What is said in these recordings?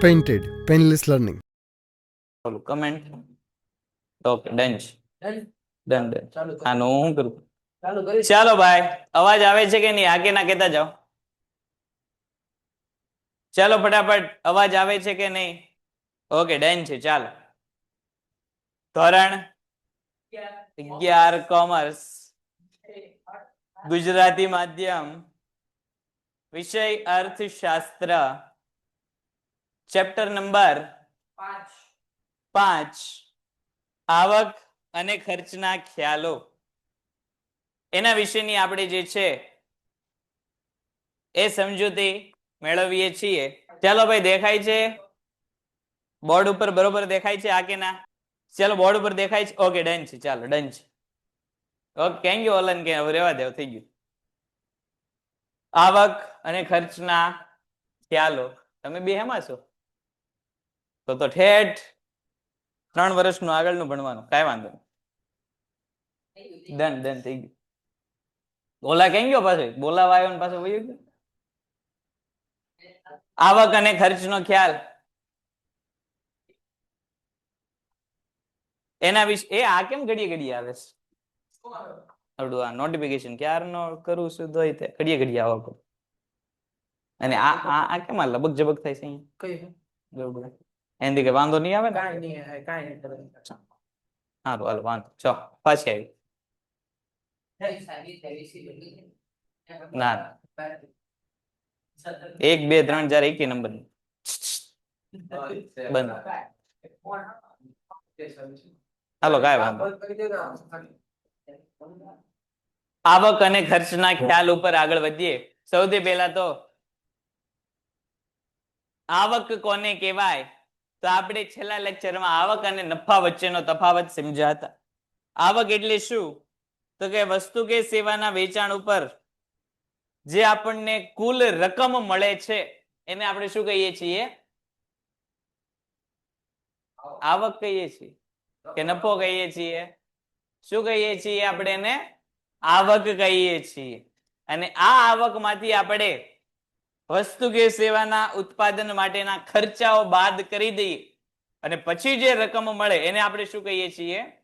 painted, painless learning. Comment okay done done આનું હું કરું ચાલો ભાઈ અવાજ આવે છે કે નહીં આગે ના કહેતા જાઓ ચાલો ફટાફટ અવાજ આવે છે કે નહીં ઓકે ડન છે ચાલો ધોરણ 11 કોમર્સ ગુજરાતી માધ્યમ વિષય અર્થશાસ્ત્ર ચેપ્ટર નંબર 5 આવક અને ખર્ચના ખ્યાલો એના વિશેની આપણે જે છે એ સમજૂતી મેળવીએ છીએ ચાલો ભાઈ દેખાય છે બોર્ડ ઉપર બરોબર દેખાય છે આ કે ના ચાલો બોર્ડ ઉપર દેખાય છે ઓકે ડન છે ચાલો ડન છે ઓકે કેમ ગયો ઓલન કે હવે રહેવા દેવ થઈ ગયું આવક અને ખર્ચના ખ્યાલો તમે બે હેમાં છો તો ઠેઠ 3 વર્ષનું આગળનું ભણવાનું કાંઈ વાંધો નહીં ડન થઈ ગયું બોલા કેમ ગયો પાછો બોલાવા આવ્યો ને પાછો વયો ગયો આવક અને ખર્ચનો ખ્યાલ એના વિશે એ આ કેમ ઘડીએ ઘડીએ આવે છે અડું આ નોટિફિકેશન ક્યારનો કરું છું તો ઘડીએ ઘડીએ આવક અને આ કેમ આ લબક જબક થાય છે અહીંયા એની કે વાંધો નહીં આવે ને હારું હાલો વાંધો ચો પાછી આવી ના 1 2 3 4 1 નંબર બંધ હાલો કાંઈ વાંધો આવક અને ખર્ચના ખ્યાલ ઉપર આગળ વધીએ સૌથી પહેલા તો આવક કોને કહેવાય તો આપણે છેલ્લા લેક્ચરમાં આવક અને નફા વચ્ચેનો તફાવત સમજ્યા હતા આવક એટલે શું તો કે વસ્તુ કે સેવાના વેચાણ ઉપર જે આપણને કુલ રકમ મળે છે એને આપણે શું કહીએ છીએ આવક કહીએ છીએ કે નફો કહીએ છીએ શું કહીએ છીએ આપણે એને આવક કહીએ છીએ અને આ આવકમાંથી આપણે વસ્તુ કે સેવાના ઉત્પાદન માટેના ખર્ચાઓ બાદ કરી દઈએ અને પછી જે રકમ મળે એને આપણે શું કહીએ છીએ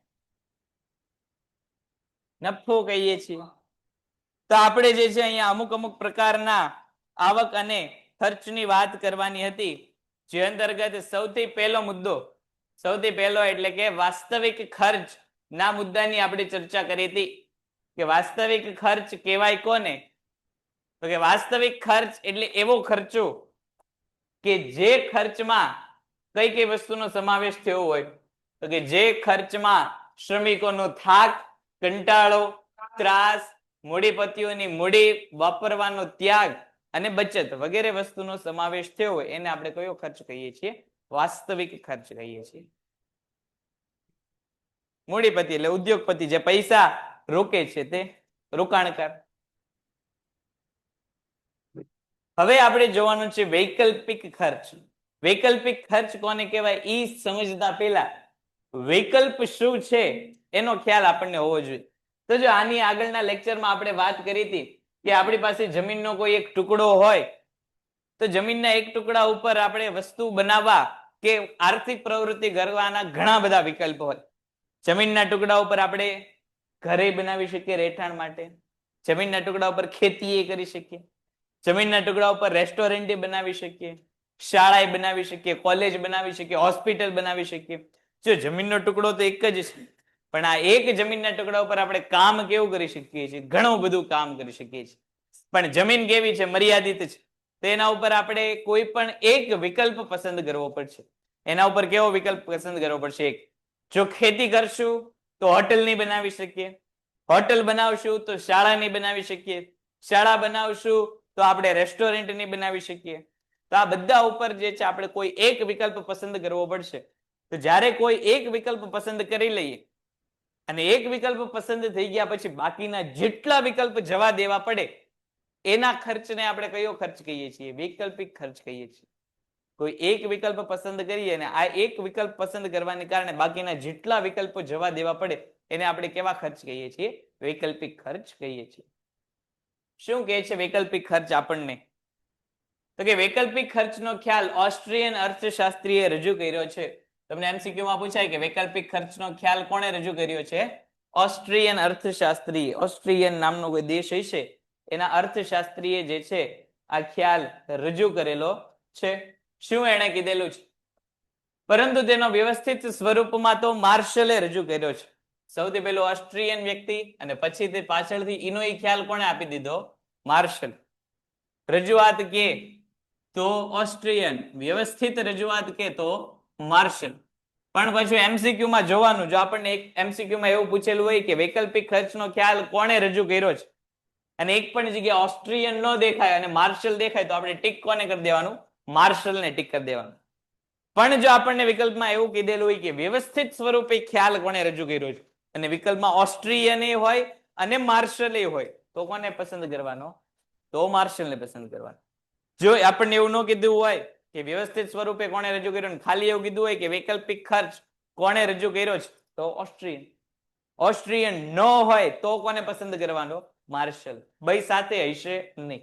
નફો કહીએ છીએ તો આપણે જે છે અહીંયા અમુક પ્રકારના આવક અને ખર્ચની વાત કરવાની હતી જે અંતર્ગત સૌથી પહેલો એટલે કે વાસ્તવિક ખર્ચ ના મુદ્દાની આપણે ચર્ચા કરી હતી કે વાસ્તવિક ખર્ચ કહેવાય કોને તો કે વાસ્તવિક ખર્ચ એટલે એવો ખર્ચો કે જે ખર્ચમાં કઈ વસ્તુનો સમાવેશ થયો હોય તો કે જે ખર્ચમાં શ્રમિકોનો થાક કંટાળો ત્રાસ મૂડીપતિઓની મૂડી વાપરવાનો ત્યાગ અને બચત વગેરે વસ્તુનો સમાવેશ થયો હોય એને આપણે કયો ખર્ચ કહીએ છીએ વાસ્તવિક ખર્ચ કહીએ છીએ મૂડીપતિ એટલે ઉદ્યોગપતિ જે પૈસા રોકે છે તે રોકાણકાર હવે આપણે જોવાનું છે વૈકલ્પિક ખર્ચ વૈકલ્પિક ખર્ચ કોને કહેવાય ઈ સમજતા પહેલા વિકલ્પ શું છે એનો ખ્યાલ આપણને હોવો જોઈએ તો જો આની આગળના લેક્ચરમાં આપણે વાત કરી હતી કે આપણી પાસે જમીનનો કોઈ એક ટુકડો હોય તો જમીનના એક ટુકડા ઉપર આપણે વસ્તુ બનાવવા કે આર્થિક પ્રવૃત્તિ કરવાના ઘણા બધા વિકલ્પો હોય જમીનના ટુકડા ઉપર આપણે ઘરે બનાવી શકીએ રહેઠાણ માટે જમીનના ટુકડા ઉપર ખેતી કરી શકીએ જમીનના ટુકડા ઉપર રેસ્ટોરન્ટ બનાવી શકીએ શાળા બનાવી શકીએ કોલેજ બનાવી શકીએ હોસ્પિટલ બનાવી શકીએ જો જમીનનો ટુકડો તો એક જ છે પણ આ એક જમીનના ટુકડા ઉપર આપણે કામ કેવું કરી શકીએ છીએ ઘણું બધું કામ કરી શકીએ છીએ પણ જમીન કેવી છે મર્યાદિત છે તો એના ઉપર આપણે કોઈ પણ એક વિકલ્પ પસંદ કરવો પડશે એના ઉપર કેવો વિકલ્પ પસંદ કરવો પડશે એક જો ખેતી કરશું તો હોટલ ની બનાવી શકીએ હોટલ બનાવશું તો શાળા ની બનાવી શકીએ શાળા બનાવશું તો આપણે રેસ્ટોરન્ટ ની બનાવી શકીએ તો આ બધા ઉપર જે છે આપણે કોઈ એક વિકલ્પ પસંદ કરવો પડશે તો જ્યારે કોઈ એક વિકલ્પ પસંદ કરી લઈએ અને એક વિકલ્પ પસંદ થઈ ગયા પછી બાકીના જેટલા વિકલ્પ જવા દેવા પડે એના ખર્ચને આપણે કયો ખર્ચ કહીએ છીએ વૈકલ્પિક ખર્ચ કહીએ છીએ કોઈ એક વિકલ્પ પસંદ કરીએ અને આ એક વિકલ્પ પસંદ કરવાને કારણે બાકીના જેટલા વિકલ્પો જવા દેવા પડે એને આપણે કેવા ખર્ચ કહીએ છીએ વૈકલ્પિક ખર્ચ કહીએ છીએ શું કહે છે વૈકલ્પિક ખર્ચ આપણને તો કે વૈકલ્પિક ખર્ચનો ખ્યાલ ઓસ્ટ્રિયન અર્થશાસ્ત્રીએ રજૂ કર્યો છે. તમને MCQ માં પૂછાય કે વૈકલ્પિક ખર્ચનો ખ્યાલ કોણે રજૂ કર્યો છે? ઓસ્ટ્રિયન અર્થશાસ્ત્રી, ઓસ્ટ્રિયન નામનો કોઈ દેશ હશે એના અર્થશાસ્ત્રીએ જે છે આ ખ્યાલ રજૂ કરેલો છે. શું એણે કીધેલું છે? પરંતુ તેનો વ્યવસ્થિત સ્વરૂપમાં તો માર્શલે રજૂ કર્યો છે. સૌથી પહેલો ઓસ્ટ્રિયન વ્યક્તિ અને પછી તે પાછળથી એનો ખ્યાલ કોણે આપી દીધો? માર્શલ. રજૂઆત કે તો ઓસ્ટ્રિયન, વ્યવસ્થિત રજૂઆત કે તો માર્શલ. પણ પછી MCQ માં જોવાનું, જો આપણને એક MCQ માં એવું પૂછેલું હોય કે વૈકલ્પિક ખર્ચનો ખ્યાલ કોણે રજૂ કર્યો છે અને એક પણ જગ્યાએ ઓસ્ટ્રિયન ન દેખાય અને માર્શલ દેખાય તો આપણે ટીક કોને કરી દેવાનું? માર્શલને ટીક કરી દેવાનું. પણ જો આપણને વિકલ્પમાં એવું કીધેલું હોય કે વ્યવસ્થિત સ્વરૂપે ખ્યાલ કોણે રજૂ કર્યો છે અને વિકલ્પમાં ઓસ્ટ્રિયન હોય અને માર્શલ હોય તો કોને પસંદ કરવાનો? તો માર્શલને પસંદ કરવાનો. જો આપણને એવું ન કીધું હોય કે વ્યવસ્થિત સ્વરૂપે કોણે રજૂ કર્યો, ખાલી એવું કીધું હોય કે વૈકલ્પિક ખર્ચ કોણે રજૂ કર્યો છે તો ઓસ્ટ્રિયન. ઓસ્ટ્રિયન ન હોય તો કોને પસંદ કરવાનો? માર્શલ. બે સાથે હશે નહીં.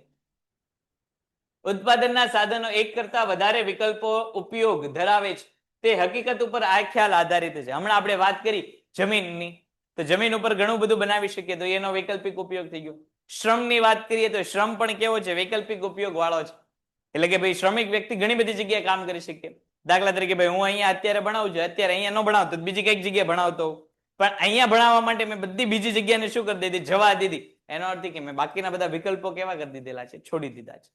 ઉત્પાદનના સાધનો એક કરતા વધારે વિકલ્પો ઉપયોગ ધરાવે છે તે હકીકત ઉપર આ ખ્યાલ આધારિત છે. હમણાં આપણે વાત કરી જમીનની, તો જમીન ઉપર ઘણું બધું બનાવી શકીએ તો એનો વૈકલ્પિક ઉપયોગ થઈ ગયો. શ્રમની વાત કરીએ તો શ્રમ પણ કેવો છે? વૈકલ્પિક ઉપયોગ વાળો છે. એટલે કે ભાઈ શ્રમિક વ્યક્તિ ઘણી બધી જગ્યાએ કામ કરી શકે. દાખલા તરીકે ભાઈ હું અહીંયા અત્યારે ભણાવું છું, અત્યારે અહીંયા ન ભણાવતો બીજી કઈક જગ્યાએ ભણાવતો, પણ અહીંયા ભણાવવા માટે મેં બધી બીજી જગ્યાને શું કરી દીધી? જવા દીધી. એનો અર્થ કે મેં બાકીના બધા વિકલ્પો કેવા કરી દીધેલા છે? છોડી દીધા છે.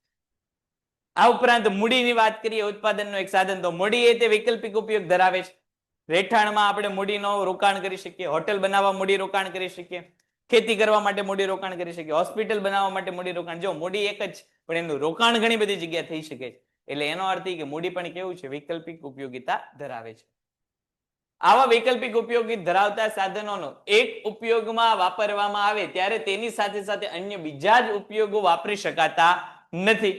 આ ઉપરાંત મૂડીની વાત કરીએ, ઉત્પાદનનો એક સાધન, તો મૂડી એ તે વૈકલ્પિક ઉપયોગ ધરાવે છે. રહેઠાણમાં આપણે મૂડીનો રોકાણ કરી શકીએ, હોટેલ બનાવવા મૂડી રોકાણ કરી શકીએ, ખેતી કરવા માટે મૂડી રોકાણ કરી શકીએ, હોસ્પિટલ બનાવવા માટે મૂડી રોકાણ. જો મૂડી એક જ પણ એનું રોકાણ ઘણી બધી જગ્યાએ થઈ શકે છે. એટલે એનો અર્થ એ કે મૂડી પણ કેવું છે? વૈકલ્પિક ઉપયોગિતા ધરાવે છે. આવા વૈકલ્પિક ઉપયોગી ધરાવતા સાધનોનો એક ઉપયોગમાં વાપરવામાં આવે ત્યારે તેની સાથે સાથે અન્ય બીજા જ ઉપયોગો વાપરી શકાતા નથી.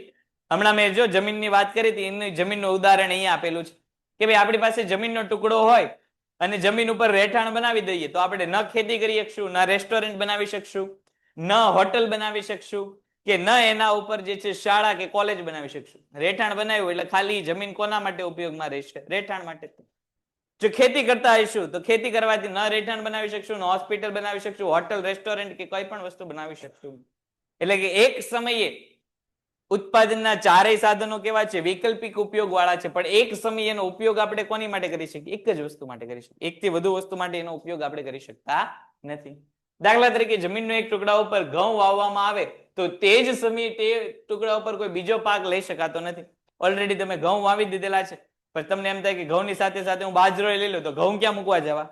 હમણાં મેં જો જમીનની વાત કરી હતી, એનું જમીનનું ઉદાહરણ અહીંયા આપેલું છે કે ભાઈ આપણી પાસે જમીનનો ટુકડો હોય અને જમીન ઉપર રહેઠાણ બનાવી દઈએ તો આપણે ન ખેતી કરી શકશું, ન રેસ્ટોરન્ટ બનાવી શકશું, ન હોટલ બનાવી શકશું કે ન એના ઉપર જે છે શાળા કે કોલેજ બનાવી શકશું. રહેઠાણ બનાવ્યું એટલે ખાલી જમીન કોના માટે ઉપયોગમાં રહેશે? રહેઠાણ માટે. જો ખેતી કરતા હઈશું તો ખેતી કરવાથી ન રહેઠાણ બનાવી શકશું, ન હોસ્પિટલ બનાવી શકશું, હોટલ, રેસ્ટોરન્ટ કે કોઈ પણ વસ્તુ બનાવી શકશું. એટલે કે એક સમયે ઉત્પાદનના ચારેય સાધનો કેવા છે? વૈકલ્પિક ઉપયોગ વાળા છે. પણ એક સમયે એનો ઉપયોગ આપણે કોની માટે કરી શકીએ? એક જ વસ્તુ માટે કરી શકીએ. એકથી વધુ વસ્તુ માટે એનો ઉપયોગ આપણે કરી શકતા નથી. દાખલા તરીકે જમીનનો એક ટુકડા ઉપર ઘઉં વાવવામાં આવે તો તે જ સમયે તે ટુકડા ઉપર કોઈ બીજો પાક લઈ શકાતો નથી. ઓલરેડી તમે ઘઉં વાવી દીધેલા છે, પણ તમને એમ થાય કે ઘઉંની સાથે સાથે હું બાજરો લઈ લઉં તો ઘઉં ક્યાં મૂકવા જવા?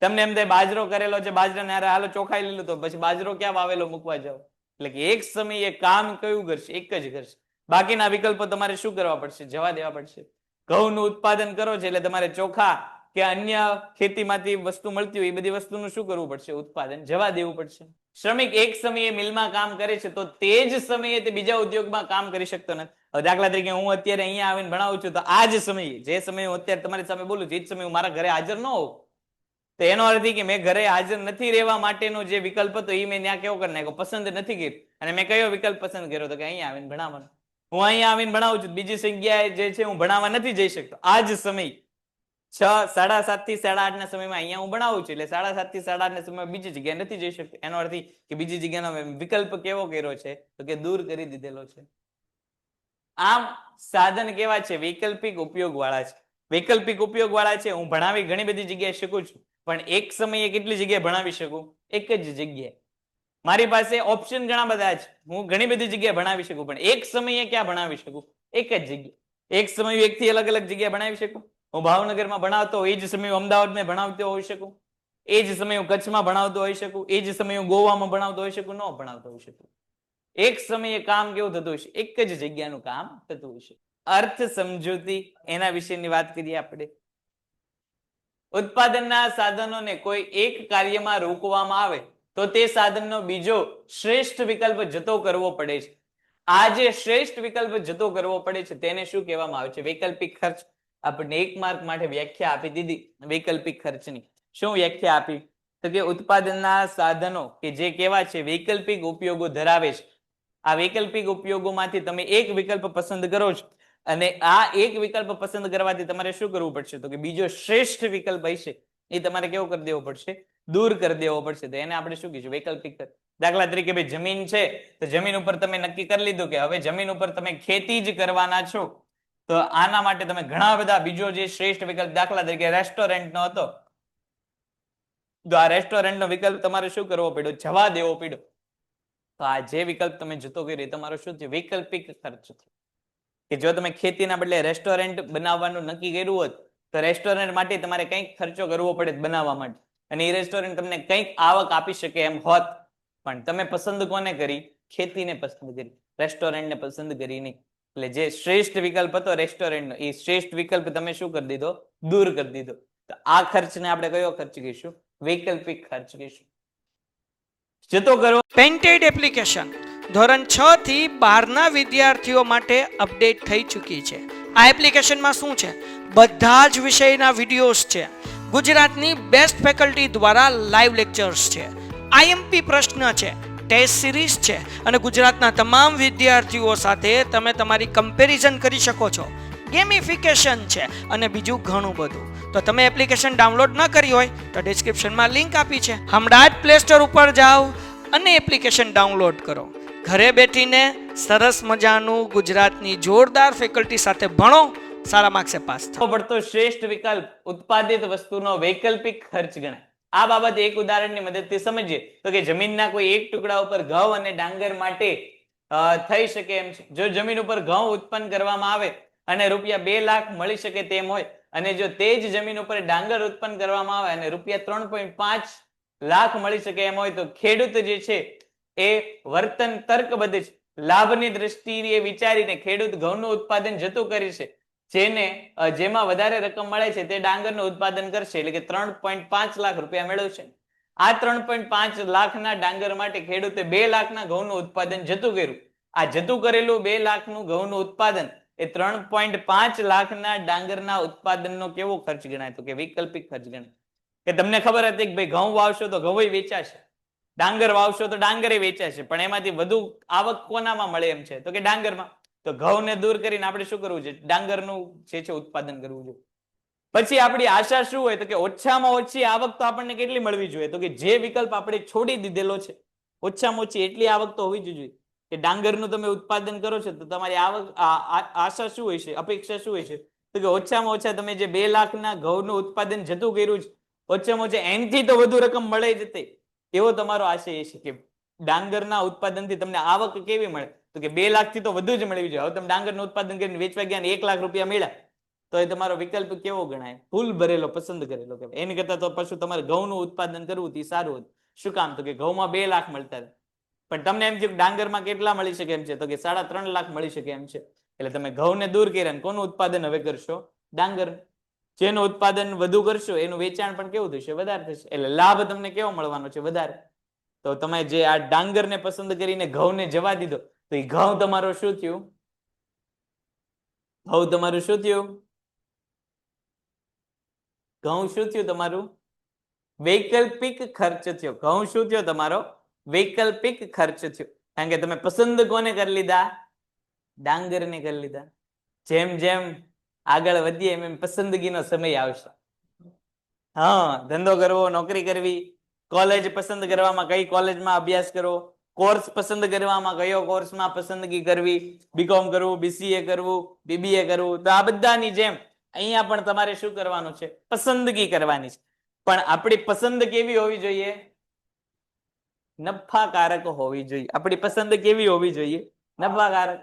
તમને એમ થાય બાજરો કરેલો છે, બાજરાને હાલો ચોખાઈ લઈ લઉં તો પછી બાજરો ક્યાં વાવેલો મૂકવા જાવ? એટલે કે એક સમયે કામ કયું કરશે? એક જ કરશે. બાકીના વિકલ્પો તમારે શું કરવા પડશે? જવા દેવા પડશે. ઘઉંનું ઉત્પાદન કરો છે એટલે તમારે ચોખા કે અન્ય ખેતીમાંથી વસ્તુ મળતી હોય એ બધી વસ્તુનું શું કરવું પડશે? ઉત્પાદન જવા દેવું પડશે. શ્રમિક એક સમયે મિલમાં કામ કરે છે તો તે જ સમયે તે બીજા ઉદ્યોગમાં કામ કરી શકતો નથી. હવે દાખલા તરીકે હું અત્યારે અહીંયા આવીને ભણાવું છું તો આ જ સમયે, જે સમયે હું અત્યારે તમારી સામે બોલું છું એ જ સમયે હું મારા ઘરે હાજર ન હોઉં તો એનો અર્થ કે મેં ઘરે હાજર નથી રહેવા માટેનો જે વિકલ્પ હતો એ મેં ત્યાં કેવો કરી નાખ્યો? પસંદ નથી કર્યો. અને મેં કયો વિકલ્પ પસંદ કર્યો? તો કે અહીંયા આવીને ભણાવવાનો. હું અહીંયા આવીને ભણાવું છું, બીજી જગ્યાએ જે છે હું ભણાવવા નથી જઈ શકતો. આ જ સમય 7:30 થી 8:30 ના સમયમાં અહીંયા હું ભણાવું છું એટલે 7:30 થી 8:30 ના સમયમાં બીજી જગ્યાએ નથી જઈ શકતો. એનો અર્થ કે બીજી જગ્યાનો વિકલ્પ કેવો કર્યો છે? તો કે દૂર કરી દીધેલો છે. આમ સાધન કેવા છે? વૈકલ્પિક ઉપયોગ વાળા છે. વૈકલ્પિક ઉપયોગ વાળા છે. હું ભણાવી ઘણી બધી જગ્યાએ શકું છું, પણ એક સમયે કેટલી જગ્યાએ ભણાવી શકું? એક જ જગ્યાએ. મારી પાસે ઓપ્શન ઘણા બધા છે, હું ઘણી બધી જગ્યાએ ભણાવી શકું, પણ એક સમયે ક્યાં ભણાવી શકું? એક જ જગ્યાએ. એક સમયે એકથી અલગ અલગ જગ્યાએ ભણાવી શકું. હું ભાવનગરમાં ભણાવતો એ જ સમયે અમદાવાદમાં ભણાવતો હોઈ શકું, એ જ સમયે હું કચ્છમાં ભણાવતો હોઈ શકું, એ જ સમયે હું ગોવામાં ભણાવતો હોઈ શકું, ન ભણાવતો હોઈ શકું. એક સમયે કામ કેવું થતું હશે? એક જ જગ્યાનું કામ થતું હશે. અર્થ સમજૂતી એના વિશેની વાત કરીએ આપણે. ઉત્પાદનના સાધનોને કોઈ એક કાર્યમાં રોકવામાં આવે તો તે સાધનનો બીજો શ્રેષ્ઠ વિકલ્પ જતો કરવો પડે છે. આ જે શ્રેષ્ઠ વિકલ્પ જતો કરવો પડે છે તેને શું કહેવામાં આવે છે? વૈકલ્પિક ખર્ચ. આપણને 1 માર્ક માટે વ્યાખ્યા આપી દીધી વૈકલ્પિક ખર્ચની. શું વ્યાખ્યા આપી? તો કે ઉત્પાદનના સાધનો કે જે કેવા છે? વૈકલ્પિક ઉપયોગો ધરાવે છે આ વૈકલ્પિક ઉપયોગોમાંથી તમે એક વિકલ્પ પસંદ કરો છો અને આ એક વિકલ્પ પસંદ કરવાથી તમારે શું કરવું પડશે તો કે બીજો શ્રેષ્ઠ વિકલ્પ હશે એ તમારે કેવો કરી દેવો પડશે દૂર કરી દેવો પડશે તો એને આપણે શું કહીશું વૈકલ્પિક ખર્ચ દાખલા તરીકે ભાઈ જમીન છે તો જમીન ઉપર તમે નક્કી કરી લીધું કે હવે જમીન ઉપર તમે ખેતી જ કરવાના છો તો આના માટે તમે ઘણા બધા બીજો જે શ્રેષ્ઠ વિકલ્પ દાખલા તરીકે રેસ્ટોરન્ટનો હતો તો આ રેસ્ટોરન્ટનો વિકલ્પ તમારે શું કરવો પડ્યો જવા દેવો પડ્યો તો આ જે વિકલ્પ તમે જતો કર્યો તમારો શું થયું વૈકલ્પિક ખર્ચ થયો કે જો તમે ખેતીના બદલે રેસ્ટોરન્ટ બનાવવાનું નક્કી કર્યું હોત તો રેસ્ટોરન્ટ માટે તમારે કંઈક ખર્ચો કરવો પડે બનાવવા માટે અને એ રેસ્ટોરન્ટ તમને કંઈક આવક આપી શકે એમ હોત પણ તમે પસંદ કોને કરી ખેતીને પસંદ કરી રેસ્ટોરન્ટને પસંદ કરી નહીં એટલે જે શ્રેષ્ઠ વિકલ્પ હતો રેસ્ટોરન્ટનો એ શ્રેષ્ઠ વિકલ્પ તમે શું કરી દીધો દૂર કરી દીધો તો આ ખર્ચને આપણે કયો ખર્ચ કહીશું વૈકલ્પિક ખર્ચ કહીશું જતો કરો પેન્ટેડ એપ્લિકેશન ધોરણ 6 થી 12 ના વિદ્યાર્થીઓ માટે અપડેટ થઈ ચૂકી છે આ એપ્લિકેશનમાં શું છે બધા જ વિષયના વિડિયોઝ છે ગુજરાતની બેસ્ટ ફેકલ્ટી દ્વારા લાઈવ લેક્ચર્સ છે આઈએમપી પ્રશ્ન છે ટેસ્ટ સિરીઝ છે અને ગુજરાતના તમામ વિદ્યાર્થીઓ સાથે તમે તમારી કમ્પેરિઝન કરી શકો છો ગેમિફિકેશન છે અને બીજું ઘણું બધું તો તમે એપ્લિકેશન ડાઉનલોડ ન કરી હોય તો ડિસ્ક્રિપ્શનમાં લિંક આપી છે હમણાં જ પ્લે સ્ટોર ઉપર જાઓ અને એપ્લિકેશન ડાઉનલોડ કરો ઘરે બેઠીને સરસ મજાનું ગુજરાતની જોરદાર ફેકલ્ટી સાથે ભણો સારા માર્ક્સે પાસ થાઓ પડતો શ્રેષ્ઠ વિકલ્પ ઉત્પાદિત વસ્તુનો વૈકલ્પિક ખર્ચ ગણાય આ બાબતે એક ઉદાહરણની મદદથી સમજીએ તો કે જમીનના કોઈ એક ટુકડા ઉપર ઘઉં અને ડાંગર માટે થઈ શકે એમ છે જો જમીન ઉપર ઘઉં ઉત્પન્ન કરવામાં આવે અને રૂપિયા 2 લાખ મળી શકે તેમ હોય અને જો તે જ જમીન ઉપર ડાંગર ઉત્પન્ન કરવામાં આવે અને રૂપિયા 3.5 લાખ મળી શકે એમ હોય તો ખેડૂત જે છે એ વર્તન તર્કબદ્ધ છે લાભની દ્રષ્ટિએ વિચારીને ખેડૂત ઘઉંનું ઉત્પાદન જતું કરી છે જેમાં વધારે રકમ મળે છે તે ડાંગરનું ઉત્પાદન કરશે એટલે કે 3.5 લાખ રૂપિયા મેળવશે આ 3.5 લાખના ડાંગર માટે ખેડૂતે 2 લાખના ઘઉંનું ઉત્પાદન જતું કર્યું આ જતું કરેલું 2 લાખનું ઘઉંનું ઉત્પાદન એ 3.5 લાખના ડાંગરના ઉત્પાદનનો કેવો ખર્ચ ગણાય તો કે વૈકલ્પિક ખર્ચ ગણાય કે તમને ખબર હતી કે ભાઈ ઘઉં વાવશો તો ઘઉં વેચાશે ડાંગર વાવશો તો ડાંગરે વેચાશે પણ એમાંથી વધુ આવક કોનામાં મળે એમ છે તો કે ડાંગરમાં તો ઘઉંને દૂર કરીને આપણે શું કરવું છે ડાંગરનું જે છે ઉત્પાદન કરવું જોઈએ પછી આપણી આશા શું હોય તો કે ઓછામાં ઓછી આવક તો આપણને કેટલી મળવી જોઈએ તો કે જે વિકલ્પ આપણે છોડી દીધેલો છે ઓછામાં ઓછી એટલી આવક તો હોવી જોઈએ કે ડાંગરનું તમે ઉત્પાદન કરો છો તો તમારી આવક આશા શું હોય છે અપેક્ષા શું હોય છે તો કે ઓછામાં ઓછા તમે જે 2 લાખના ઘઉંનું ઉત્પાદન જતું કર્યું છે ઓછામાં ઓછા એનથી તો વધુ રકમ મળે જતે એવો તમારો આશય એ છે કે ડાંગરના ઉત્પાદનથી તમને આવક કેવી મળે તો કે 2 લાખથી તો વધુ જ મળવી જોઈએ હવે તમે ડાંગરનું ઉત્પાદન કરીને વેચવા ગયા 1 લાખ રૂપિયા મળ્યા તો એ તમારો વિકલ્પ કેવો ગણાય ફૂલ ભરેલો પસંદ કરેલો કે એની કરતા તો પછી તમારે ઘઉંનું ઉત્પાદન કરવું તે સારું હતું શું કામ તો કે ઘઉંમાં 2 લાખ મળતા પણ તમને એમ થયું ડાંગરમાં કેટલા મળી શકે એમ છે તો કે 3.5 લાખ મળી શકે એમ છે એટલે તમે ઘઉંને દૂર કર્યા કોનું ઉત્પાદન હવે કરશો ડાંગર જેનું ઉત્પાદન વધુ કરશો એનું વેચાણ પણ કેવું થશે વધારે થશે એટલે લાભ તમને કેવો મળવાનો છે વધારે તો તમે જે આ ડાંગરને પસંદ કરીને ઘઉંને જવા દીધો તો એ ઘઉં તમારો શું થયું ઘઉં તમારું શું થયું ઘઉં શું થયું તમારું વૈકલ્પિક ખર્ચ થયો ઘઉં શું થયો તમારો વૈકલ્પિક ખર્ચ થયો કારણ કે તમે પસંદ કોને કરી લીધા ડાંગરને કરી લીધા જેમ જેમ આગળ વધીએ એમ પસંદગીનો સમય આવશે હા ધંધો કરવો નોકરી કરવી કોલેજ પસંદ કરવામાં કઈ કોલેજમાં અભ્યાસ કરવો કોર્સ પસંદ કરવામાં કયો કોર્સમાં પસંદગી કરવી બીકોમ કરવું બીસીએ કરવું બીબીએ કરવું તો આ બધાની જેમ અહીંયા પણ તમારે શું કરવાનું છે પસંદગી કરવાની છે પણ આપણી પસંદ કેવી હોવી જોઈએ નફાકારક હોવી જોઈએ આપણી પસંદ કેવી હોવી જોઈએ નફાકારક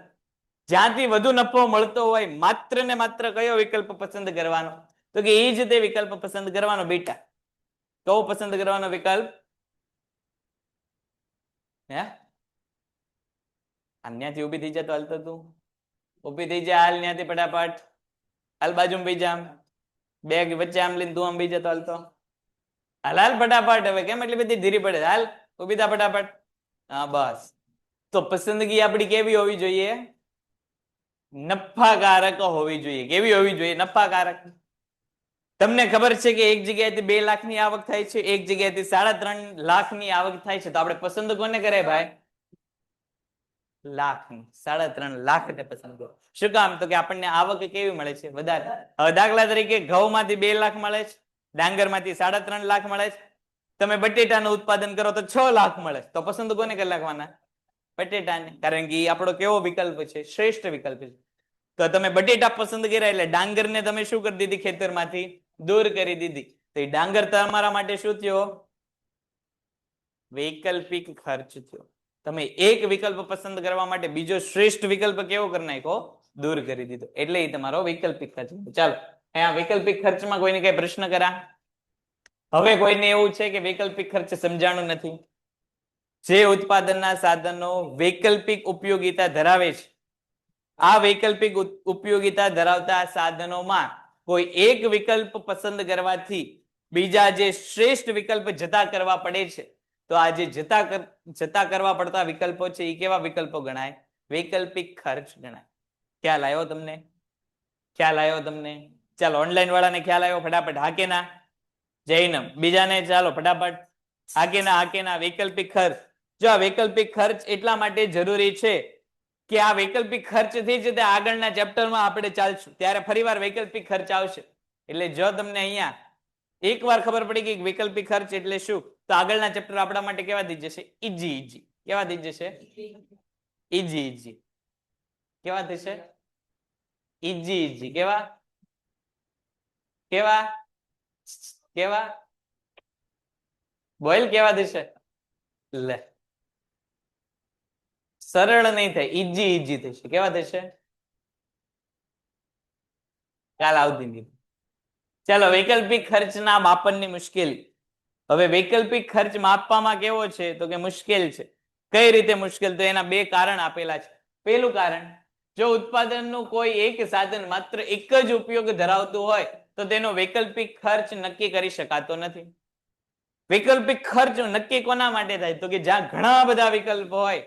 જ્યાંથી વધુ નફો મળતો હોય માત્ર ને માત્ર કયો વિકલ્પ પસંદ કરવાનો તો કે એ જ તે વિકલ્પ પસંદ કરવાનો બેટા કયો પસંદ કરવાનો વિકલ્પ હે ત્યાંથી ઉભી થઈ જા તો હાલતો તું ઉભી થઈ જા હાલ ત્યાંથી ફટાફટ હાલ બાજુ ભાઈ જા બેગ વચ્ચે આમ લઈને તું આમ ભાઈ જતો હાલતો હાલ હાલ ફટાફટ હવે કેમ એટલી બધી ધીરી પડે હાલ ઉભી થા ફટાફટ હા બસ તો પસંદગી આપણી કેવી હોવી જોઈએ નફાકારક હોવી જોઈએ કેવી હોવી જોઈએ નફાકારક તમને ખબર છે કે એક જગ્યાએથી 2 લાખની આવક થાય છે એક જગ્યાએથી 3.5 લાખની આવક થાય છે તો આપણે પસંદ કોને કરે ભાઈ લાખ 3.5 લાખ ને પસંદ કરો. શું કામ? તો કે આપણને આવક કેવી મળે છે? વધારે. હવે દાખલા તરીકે ઘઉંમાંથી 2 લાખ મળે છે, ડાંગરમાંથી 3.5 લાખ મળે છે. તમે બટેટાનું ઉત્પાદન કરો તો 6 લાખ મળે છે. તો પસંદ કોને કરી નાખવાના? બટેટાને. કારણ કે એ આપણો કેવો વિકલ્પ છે? શ્રેષ્ઠ વિકલ્પ છે. તો તમે બટેટા પસંદ કર્યા એટલે ડાંગરને તમે શું કરી દીધી? ખેતરમાંથી દૂર કરી દીધી. તો એ ડાંગર તમારા માટે શું થયો? વૈકલ્પિક ખર્ચ થયો. તમે એક વિકલ્પ પસંદ કરવા માટે બીજો શ્રેષ્ઠ વિકલ્પ કેવો કરી નાખ્યો? દૂર કરી દીધો. એટલે એ તમારો વૈકલ્પિક ખર્ચ. ચાલો, અહીંયા વૈકલ્પિક ખર્ચમાં કોઈને કઈ પ્રશ્ન કરા? હવે કોઈને એવું છે કે વૈકલ્પિક ખર્ચ સમજાણું નથી? જે ઉત્પાદનના સાધનો વૈકલ્પિક ઉપયોગિતા ધરાવે છે, આ વૈકલ્પિક ઉપયોગિતા ધરાવતા સાધનોમાં કોઈ એક વિકલ્પ પસંદ કરવાથી બીજા જે શ્રેષ્ઠ વિકલ્પ જતા કરવા પડે છે, તો આ જે જતા કરવા પડતા વિકલ્પો છે એ કેવા વિકલ્પો ગણાય? વૈકલ્પિક ખર્ચ ગણાય. ખ્યાલ આવ્યો તમને? ખ્યાલ આવ્યો તમને? ચાલો, ઓનલાઈન વાળાને ખ્યાલ આવ્યો? ફટાફટ હા કે ના? જૈનમ. બીજાને ચાલો ફટાફટ હા કે ના? હા કે ના? વૈકલ્પિક ખર્ચ. જો આ વૈકલ્પિક ખર્ચ એટલા માટે જરૂરી છે કે આ વૈકલ્પિક ખર્ચથી જ તે આગળના ચેપ્ટરમાં આપણે ચાલશું ત્યારે ફરીવાર વૈકલ્પિક ખર્ચ આવશે. એટલે જો તમને અહીંયા એકવાર ખબર પડી ગઈ વૈકલ્પિક ખર્ચ એટલે શું, તો આગળના ચેપ્ટર આપણા માટે કેવા થઈ જશે? Easy easy. કેવા થઈ જશે? Easy easy. કેવા થશે? Easy easy. કેવા? કેવા? કેવા? બોલ, કેવા થશે? લે, સરળ નહીં થાય, ઈજી ઈજી થશે. કેવા થશે? કાલ આવતી નહીં. ચાલો, વૈકલ્પિક ખર્ચના માપનની મુશ્કેલી. હવે વૈકલ્પિક ખર્ચ માપવામાં કેવો છે? તો કે મુશ્કેલ છે. કઈ રીતે મુશ્કેલ? તો એના બે કારણ આપેલા છે. પહેલું કારણ, જો ઉત્પાદનનું કોઈ એક સાધન માત્ર એક જ ઉપયોગ ધરાવતું હોય તો તેનો વૈકલ્પિક ખર્ચ નક્કી કરી શકાતો નથી. વૈકલ્પિક ખર્ચ નક્કી કોના માટે થાય? તો કે જ્યાં ઘણા બધા વિકલ્પ હોય,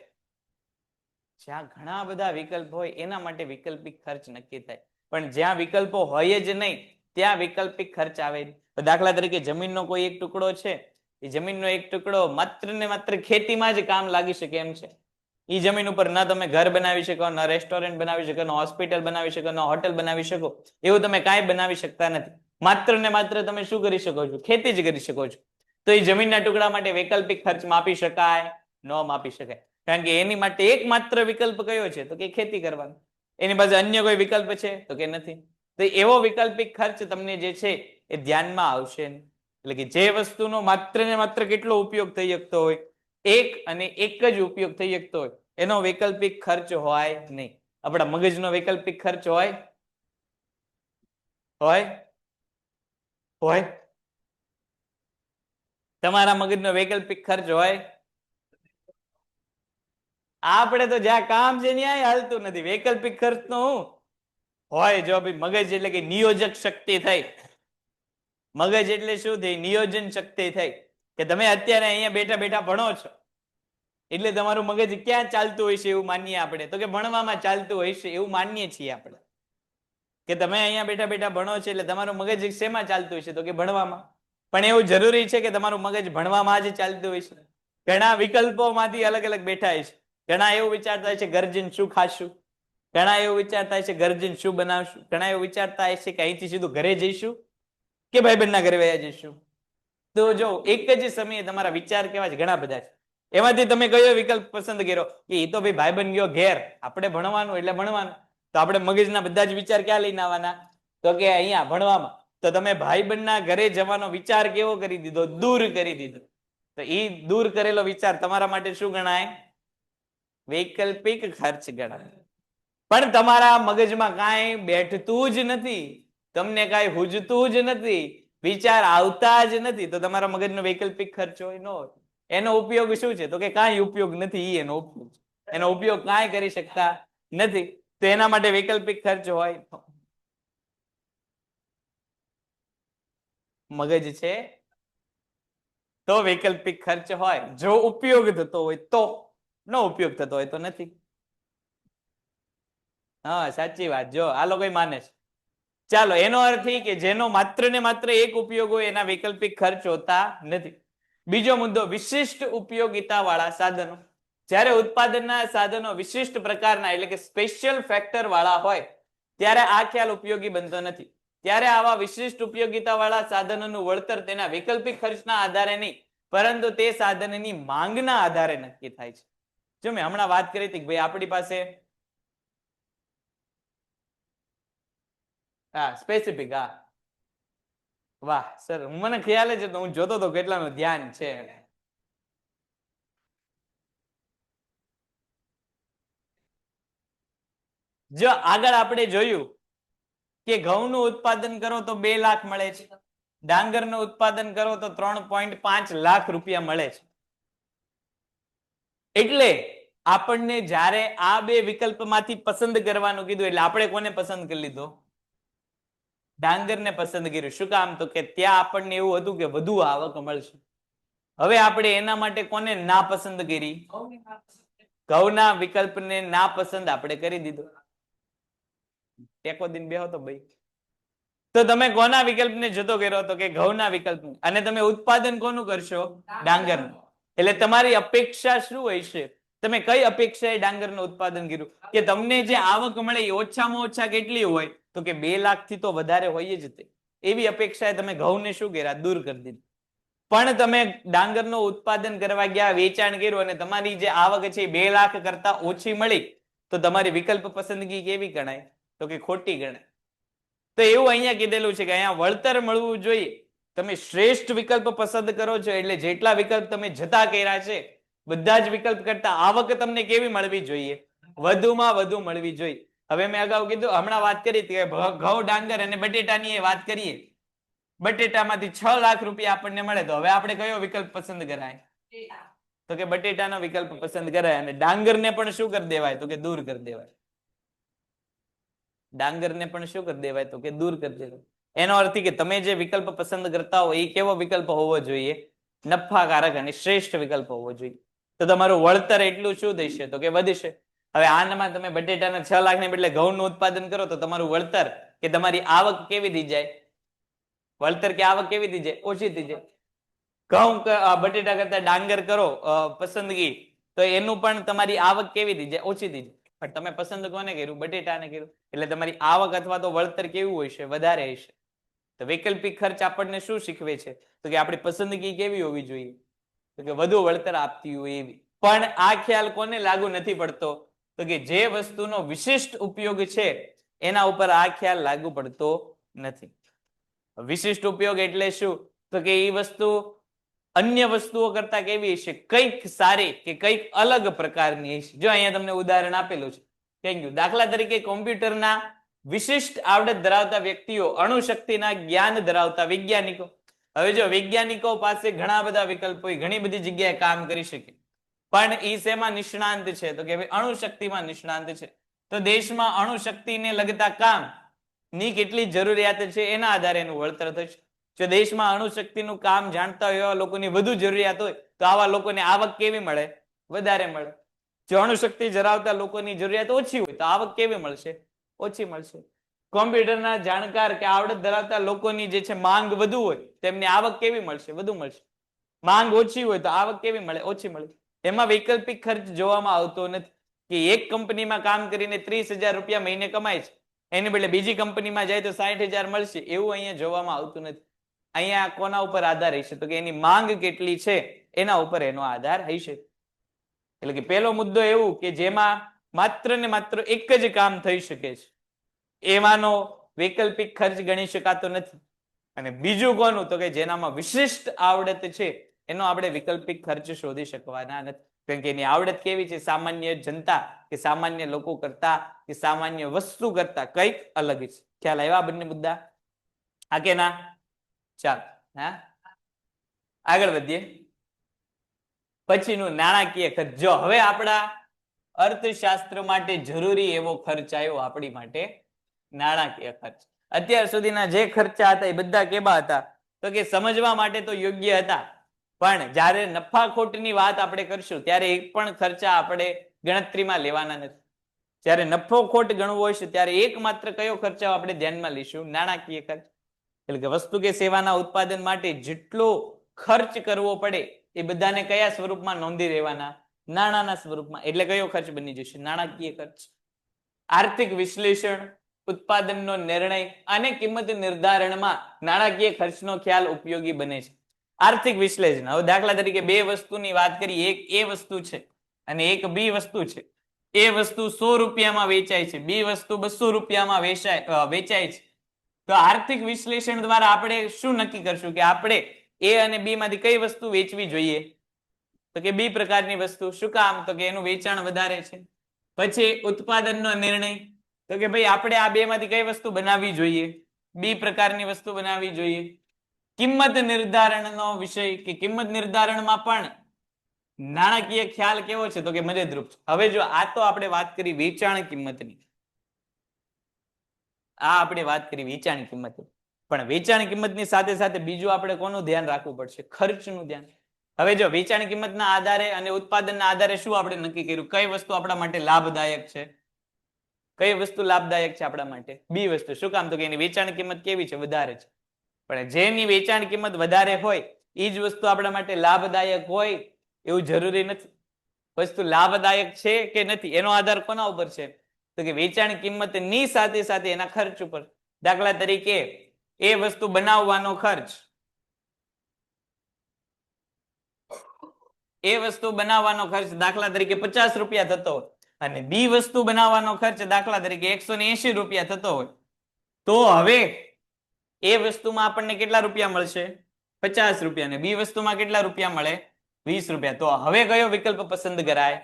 જ્યાં ઘણા બધા વિકલ્પ હોય એના માટે વૈકલ્પિક ખર્ચ નક્કી થાય. પણ જ્યાં વિકલ્પો હોય જ નહીં ત્યાં વૈકલ્પિક ખર્ચ આવે. દાખલા તરીકે જમીનનો કોઈ એક ટુકડો છે, એ જમીનનો એક ટુકડો માત્ર ને માત્ર ખેતીમાં જ કામ લાગી શકે એમ છે. એ જમીન ઉપર ન તમે ઘર બનાવી શકો, ન રેસ્ટોરન્ટ બનાવી શકો, ન હોસ્પિટલ બનાવી શકો, ન હોટલ બનાવી શકો, એવું તમે કાંઈ બનાવી શકતા નથી. માત્ર ને માત્ર તમે શું કરી શકો છો? ખેતી જ કરી શકો છો. તો એ જમીનના ટુકડા માટે વૈકલ્પિક ખર્ચ માપી શકાય? ન માપી શકાય. કારણ કે એની માટે એકમાત્ર વિકલ્પ કયો છે? તો કે ખેતી કરવાનો. એની પાસે અન્ય કોઈ વિકલ્પ છે? તો કે નથી. તો એવો વૈકલ્પિક ખર્ચ તમને જે છે એ ધ્યાનમાં આવશે. એટલે કે જે વસ્તુનો માત્ર ને માત્ર કેટલો ઉપયોગ થઈ શકતો હોય, એક અને એક જ ઉપયોગ થઈ શકતો હોય, એનો વૈકલ્પિક ખર્ચ હોય નહીં. આપણા મગજનો વૈકલ્પિક ખર્ચ હોય? હોય? હોય? તમારા મગજનો વૈકલ્પિક ખર્ચ હોય? આપણે તો જ્યાં કામ છે ત્યાં હાલતું નથી. વૈકલ્પિક ખર્ચ નો હું હોય? જો ભાઈ મગજ એટલે કે નિયોજક શક્તિ થઈ. મગજ એટલે શું થઈ? નિયોજન શક્તિ થઈ. કે તમે અત્યારે અહીંયા બેઠા બેઠા ભણો છો એટલે તમારું મગજ ક્યાં ચાલતું હોય છે એવું માનીએ આપણે? તો કે ભણવામાં ચાલતું હોય છે એવું માનીએ છીએ આપણે. કે તમે અહીંયા બેઠા બેઠા ભણો છો એટલે તમારું મગજ શેમાં ચાલતું હોય છે? તો કે ભણવામાં. પણ એવું જરૂરી છે કે તમારું મગજ ભણવામાં જ ચાલતું હોય છે? ઘણા વિકલ્પોમાંથી અલગ અલગ બેઠા હોય છે. ઘણા એવું વિચારતા હોય છે ગર્જન શું ખાશું, ઘણા એવું વિચારતા હોય છે ગર્જન શું બનાવશું, ઘણા એવું વિચારતા હોય છે કે અહીંથી સીધું ઘરે જઈશું કે ભાઈબંધના ઘરે વયા જઈશું. તો જો એક જ સમયે તમારા વિચાર કેવા છે? ઘણા બધા છે. એમાંથી તમે કયો વિકલ્પ પસંદ કર્યો? કે એ તો ભાઈ ભાઈબંધ ગયો ઘેર, આપણે ભણવાનું એટલે ભણવાનું. તો આપણે મગજના બધા જ વિચાર ક્યાં લઈને આવવાના? તો કે અહીંયા ભણવામાં. તો તમે ભાઈબંધના ઘરે જવાનો વિચાર કેવો કરી દીધો? દૂર કરી દીધો. તો એ દૂર કરેલો વિચાર તમારા માટે શું ગણાય? વૈકલ્પિક ખર્ચ ગણાય. પણ તમારા મગજમાં કાંઈ બેઠતું જ નથી, તમને કાંઈ હુજતું જ નથી, વિચાર આવતા જ નથી, તો તમારા મગજનો વૈકલ્પિક ખર્ચ હોય ન હોય? એનો ઉપયોગ શું છે? તો કે કાંઈ ઉપયોગ નથી. એનો ઉપયોગ, એનો ઉપયોગ કાંઈ કરી શકતા નથી. તો એના માટે વૈકલ્પિક ખર્ચ હોય. મગજ છે તો વૈકલ્પિક ખર્ચ હોય. જો ઉપયોગ થતો હોય તો, ન ઉપયોગ થતો હોય તો નથી. હા, સાચી વાત. જો આ લોકો માને છે. ચાલો, એનો અર્થ એ કે જેનો માત્ર ને માત્ર એક ઉપયોગ હોય એના વૈકલ્પિક ખર્ચ હોતા નથી. બીજો મુદ્દો, વિશિષ્ટ ઉપયોગિતા વાળા સાધનો. જ્યારે ઉત્પાદનના સાધનો વિશિષ્ટ પ્રકારના એટલે કે સ્પેશિયલ ફેક્ટર વાળા હોય ત્યારે આ ખ્યાલ ઉપયોગી બનતો નથી. ત્યારે આવા વિશિષ્ટ ઉપયોગિતા વાળા સાધનોનું વળતર તેના વૈકલ્પિક ખર્ચના આધારે નહીં પરંતુ તે સાધનની માંગના આધારે નક્કી થાય છે. જો મેં હમણાં વાત કરી હતી કે ભાઈ આપણી પાસે સ્પેસિફિક વાહ સર મને ખ્યાલ છે તો હું જોતો તો કેટલાનું ધ્યાન છે. જો આગળ આપણે જોયું કે ઘઉંનું ઉત્પાદન કરો તો 2 લાખ મળે છે, ડાંગરનું ઉત્પાદન કરો તો 3.5 લાખ રૂપિયા મળે છે. એટલે આપણને જ્યારે આ બે વિકલ્પમાંથી પસંદ કરવાનું કીધું એટલે આપણે કોને પસંદ કરી લીધો? ડાંગરને પસંદ કર્યું. શું કામ? તો કે ત્યાં આપણને એવું હતું કે વધુ આવક મળશે. હવે આપણે એના માટે કોને ના પસંદ કરી? ઘઉંના વિકલ્પને ના પસંદ આપણે કરી દીધો. ટેકો દિન બેહો તો ભાઈ. તો તમે કોના વિકલ્પને જતો કર્યો હતો? કે ઘઉંના વિકલ્પ. અને તમે ઉત્પાદન કોનું કરશો? ડાંગરનું. એટલે તમારી અપેક્ષા શું હોય છે? તમે કઈ અપેક્ષાએ ડાંગરનું ઉત્પાદન કર્યું? કે તમને જે આવક મળે એ ઓછામાં ઓછા કેટલી હોય? તો કે 2 લાખ થી તો વધારે હોય જ તે. એવી અપેક્ષાએ તમે ઘઉંને શું કર્યા? દૂર કરી દીધું. પણ તમે ડાંગરનું ઉત્પાદન કરવા ગયા, વેચાણ કર્યું અને તમારી જે આવક છે 2 લાખ કરતા ઓછી મળી તો તમારી વિકલ્પ પસંદગી કેવી ગણાય? તો કે ખોટી ગણાય. તો એવું અહીંયા કીધેલું છે કે અહીંયા વળતર મળવું જોઈએ. તમે શ્રેષ્ઠ વિકલ્પ પસંદ કરો છો એટલે જેટલા વિકલ્પ તમે જતા કર્યા છે બધા જ વિકલ્પ કરતા આવક તમને કેવી મળવી જોઈએ? વધુમાં વધુ મળવી જોઈએ. હવે મેં અગાઉ કીધું, હમણાં વાત કરી કે ઘઉં, ડાંગર અને બટેટાની વાત કરીએ. બટેટામાંથી 6 લાખ રૂપિયા આપણને મળે તો હવે આપણે કયો વિકલ્પ પસંદ કરાય? તો કે બટેટાનો વિકલ્પ પસંદ કરાય. અને ડાંગરને પણ શું કરી દેવાય? તો કે દૂર કરી દેવાય. ડાંગરને પણ શું કરી દેવાય? તો કે દૂર કરી દેવાય. એનો અર્થ કે તમે જે વિકલ્પ પસંદ કરતા હો એ કેવો વિકલ્પ હોવો જોઈએ? નફાકારક અને શ્રેષ્ઠ વિકલ્પ હોવો જોઈએ. તો તમારું વળતર એટલું શું થશે? તો કે વધશે. હવે આનામાં તમે બટેટાના 6 લાખ ને બદલે ઘઉંનું ઉત્પાદન કરો તો તમારું વળતર કે તમારી આવક કેવી થઈ જાય? વળતર કે આવક કેવી થઈ જાય? ઓછી થઈ જાય. ઘઉં બટેટા કરતા ડાંગર કરો પસંદગી તો એનું પણ તમારી આવક કેવી થઈ જાય? ઓછી થઈ જાય. પણ તમે પસંદ કોને કર્યું? બટેટાને કર્યું. એટલે તમારી આવક અથવા તો વળતર કેવું હોય છે? વધારે હશે. તો વૈકલ્પિક ખર્ચ આપણને શું શીખવે છે? તો કે આપણી પસંદગી કેવી હોવી જોઈએ? તો કે વધુ વળતર આપતી હોય એવી. પણ આ ખ્યાલ કોને લાગુ નથી પડતો? તો કે જે વસ્તુનો વિશિષ્ટ ઉપયોગ છે એના ઉપર આ ખ્યાલ લાગુ પડતો નથી. વિશિષ્ટ ઉપયોગ એટલે શું? તો કે એ વસ્તુ અન્ય વસ્તુઓ કરતા કેવી હશે? કંઈક સારી કે કંઈક અલગ પ્રકારની હશે. જો અહીંયા તમને ઉદાહરણ આપેલું છે. Thank you. દાખલા તરીકે કોમ્પ્યુટરના વિશિષ્ટ આવડત ધરાવતા વ્યક્તિઓ, અણુશક્તિના જ્ઞાન ધરાવતા વૈજ્ઞાનિકો. હવે જો વૈજ્ઞાનિકો પાસે ઘણા બધા વિકલ્પો હોય, ઘણી બધી જગ્યાએ કામ કરી શકે, પણ ઈ શેમાં નિષ્ણાંત છે? તો કે અણુશક્તિમાં નિષ્ણાંત છે. તો દેશમાં અણુશક્તિને લગતા કામ ની કેટલી જરૂરિયાત છે એના આધારે એનું વળતર થશે. જો દેશમાં અણુશક્તિનું કામ જાણતા હોય એવા લોકોની વધુ જરૂરિયાત હોય તો આવા લોકોને આવક કેવી મળે? વધારે મળે. જો અણુશક્તિ ધરાવતા લોકોની જરૂરિયાત ઓછી હોય તો આવક કેવી મળશે? ઓછી મળશે. કોમ્પ્યુટરના જાણકાર કે આવડત ધરાવતા લોકોની જે છે માંગ વધુ હોય તેમની આવક કેવી મળશે? વધુ મળશે. માંગ ઓછી હોય તો આવક કેવી મળે? ઓછી મળે. એમાં વૈકલ્પિક ખર્ચ જોવામાં આવતો નથી કે એક કંપનીમાં કામ કરીને 30,000 રૂપિયા મહિને કમાય છે, એની બદલે બીજી કંપનીમાં જાય તો 60,000 મળશે. એવું અહીંયા જોવામાં આવતું નથી. અહીંયા કોના ઉપર આધાર હશે? તો કે એની માંગ કેટલી છે એના ઉપર એનો આધાર હશે. એટલે કે પહેલો મુદ્દો એવું કે જેમાં માત્ર ને માત્ર એક જ કામ થઈ શકે છે એમાંનો વૈકલ્પિક ખર્ચ ગણી શકાતો નથી. અને બીજું કોનું? તો કે જેનામાં વિશિષ્ટ આવડત છે એનો આપણે વૈકલ્પિક ખર્ચ શોધી શકવાના નથી. કારણ કે એની આવડત કેવી છે? સામાન્ય જનતા કે સામાન્ય લોકો કરતા કે સામાન્ય વસ્તુ કરતા કંઈક અલગ છે. ખ્યાલ આવ્યા બંને મુદ્દા? આ કે ના? ચાલો આગળ વધીએ. પછીનું નાણાકીય ખર્ચ. જો હવે આપણા અર્થશાસ્ત્ર માટે જરૂરી એવો ખર્ચ આવ્યો આપણી માટે નાણાકીય ખર્ચ. અત્યાર સુધીના જે ખર્ચા હતા એ બધા કેવા હતા? તો કે સમજવા માટે તો યોગ્ય હતા, પણ જ્યારે નફાખોટની વાત આપણે કરશું ત્યારે એક પણ ખર્ચા આપણે ગણતરીમાં લેવાના નથી. જ્યારે નફો ખોટ ગણવો હશે ત્યારે એકમાત્ર કયો ખર્ચો આપણે ધ્યાનમાં લઈશું? નાણાકીય ખર્ચ. એટલે કે વસ્તુ કે સેવાના ઉત્પાદન માટે જેટલો ખર્ચ કરવો પડે એ બધાને કયા સ્વરૂપમાં નોંધી લેવાના? નાણાંના સ્વરૂપમાં. એટલે કયો ખર્ચ બની જશે? નાણાકીય ખર્ચ. આર્થિક વિશ્લેષણ, ઉત્પાદનનો નિર્ણય અને કિંમત નિર્ધારણમાં નાણાકીય ખર્ચનો ખ્યાલ ઉપયોગી બને છે. આર્થિક વિશ્લેષણ, હવે દાખલા તરીકે બે વસ્તુની વાત કરી, એક એ વસ્તુ છે અને એક બી વસ્તુ છે. એ વસ્તુ 100 રૂપિયામાં વેચાય છે, બી વસ્તુ 200 રૂપિયામાં વેચાય છે. તો આર્થિક વિશ્લેષણ દ્વારા આપણે શું નક્કી કરશું કે આપણે એ અને બી માંથી કઈ વસ્તુ વેચવી જોઈએ? તો કે બી પ્રકારની વસ્તુ. શું કામ? તો કે એનું વેચાણ વધારે છે. પછી ઉત્પાદનનો નિર્ણય, તો કે ભાઈ આપણે આ બે માંથી કઈ વસ્તુ બનાવવી જોઈએ? બી પ્રકારની વસ્તુ બનાવવી જોઈએ. કિંમત નિર્ધારણનો વિષય, કે કિંમત નિર્ધારણમાં પણ નાણાકીય ખ્યાલ કેવો છે? તો કે મદદરૂપ છે. હવે જો આ તો આપણે વાત કરી વેચાણ કિંમતની, આ આપણે વાત કરી વેચાણ કિંમત, પણ વેચાણ કિંમતની સાથે સાથે બીજું આપણે કોનું ધ્યાન રાખવું પડશે? ખર્ચનું ધ્યાન. હવે જો વેચાણ કિંમતના આધારે અને ઉત્પાદનના આધારે શું આપણે નક્કી કર્યું? કઈ વસ્તુ આપણા માટે લાભદાયક છે? કઈ વસ્તુ લાભદાયક છે આપણા માટે? બી વસ્તુ. શું કામ? તો કે એની વેચાણ કિંમત કેવી છે? વધારે છે. પણ જેની વેચાણ કિંમત વધારે હોય એ જ વસ્તુ આપણા માટે લાભદાયક હોય એવું જરૂરી નથી. વસ્તુ લાભદાયક છે કે નથી એનો આધાર કોના ઉપર છે? તો કે વેચાણ કિંમતની સાથે સાથે એના ખર્ચ ઉપર. દાખલા તરીકે એ વસ્તુ બનાવવાનો ખર્ચ, એ વસ્તુ બનાવવાનો ખર્ચ દાખલા તરીકે 50 રૂપિયા થતો હોય અને બી વસ્તુ બનાવવાનો ખર્ચ દાખલા તરીકે 180 રૂપિયા થતો હોય, તો હવે એ વસ્તુમાં આપણને કેટલા રૂપિયા મળશે? 50 રૂપિયા. અને બી વસ્તુમાં કેટલા રૂપિયા મળે? 20 રૂપિયા. તો હવે કયો વિકલ્પ પસંદ કરાય?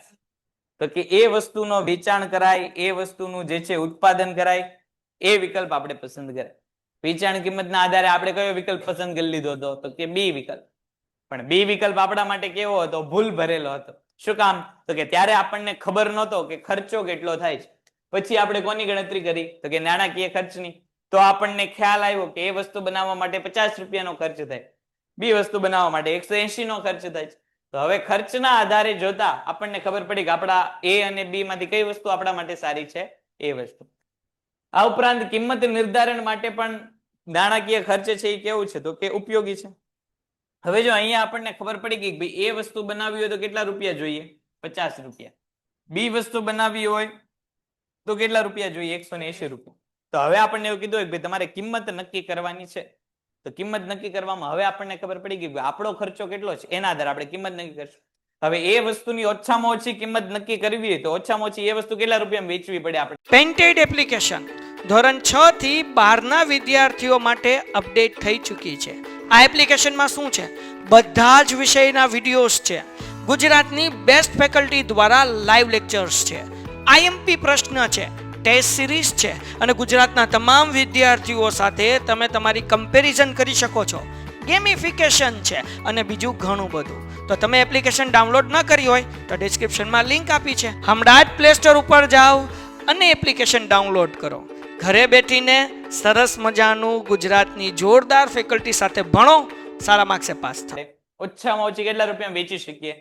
તો કે એ વસ્તુનો વેચાણ કરાય, એ વસ્તુનું જે છે ઉત્પાદન કરાય, એ વિકલ્પ આપણે પસંદ કરાય. વેચાણ કિંમતના આધારે આપણે કયો વિકલ્પ પસંદ કરી લીધો હતો? તો કે બી વિકલ્પ. પણ બી વિકલ્પ આપણા માટે કેવો હતો? ભૂલ ભરેલો હતો. શું કામ? તો કે ત્યારે આપણને ખબર નહોતો કે ખર્ચો કેટલો થાય છે. પછી આપણે કોની ગણતરી કરી? તો કે નાણાકીય ખર્ચની. તો આપણને ખ્યાલ આવ્યો કે એ વસ્તુ બનાવવા માટે 50 રૂપિયાનો ખર્ચ થાય, બી વસ્તુ બનાવવા માટે 180 નો ખર્ચ થાય છે. તો હવે ખર્ચના આધારે જોતા આપણને ખબર પડી કે આપણા એ અને બી માંથી કઈ વસ્તુ આપણા માટે સારી છે? એ વસ્તુ. આ ઉપરાંત કિંમત નિર્ધારણ માટે પણ નાણાકીય ખર્ચ છે એ કેવું છે? તો કે ઉપયોગી છે. હવે જો અહીંયા આપણને ખબર પડી કે ભાઈ એ વસ્તુ બનાવવી હોય તો કેટલા રૂપિયા જોઈએ? 50 રૂપિયા. બી વસ્તુ બનાવવી હોય તો કેટલા રૂપિયા જોઈએ? 180 રૂપિયા. તો હવે આપણને એવું કીધું કે ભાઈ તમારે કિંમત નક્કી કરવાની છે. તો કિંમત નક્કી કરવામાં હવે આપણને ખબર પડી કે આપણો ખર્ચો કેટલો છે એના આધારે આપણે કિંમત નક્કી કરશું. હવે એ વસ્તુની ઓછામાં ઓછી કિંમત નક્કી કરવી હોય તો ઓછામાં ઓછી એ વસ્તુ કેટલા રૂપિયામાં વેચવી પડે આપણે? પેન્ટેડ એપ્લિકેશન ધોરણ 6 થી 12ના વિદ્યાર્થીઓ માટે અપડેટ થઈ ચૂકી છે. આ એપ્લિકેશનમાં શું છે? બધા જ વિષયના વિડીયોઝ છે. ગુજરાતની બેસ્ટ ફેકલ્ટી દ્વારા લાઈવ લેક્ચર્સ છે. આઈએમપી પ્રશ્ન છે, ટેસ્ટ સિરીઝ છે અને ગુજરાતના તમામ વિદ્યાર્થીઓ સાથે તમે તમારી કમ્પેરિઝન કરી શકો છો. ગેમિફિકેશન છે અને બીજું ઘણું બધું. તો તમે એપ્લિકેશન ડાઉનલોડ ન કરી હોય તો ડિસ્ક્રિપ્શનમાં લિંક આપી છે. હમણાં જ પ્લે સ્ટોર ઉપર જાઓ અને એપ્લિકેશન ડાઉનલોડ કરો. ઘરે બેઠીને સરસ મજાનું ગુજરાતની જોરદાર ફેકલ્ટી સાથે ભણો, સારા માર્ક્સે પાસ થાય. ઓછામાં ઓછી કેટલા રૂપિયામાં વેચી શકીએ?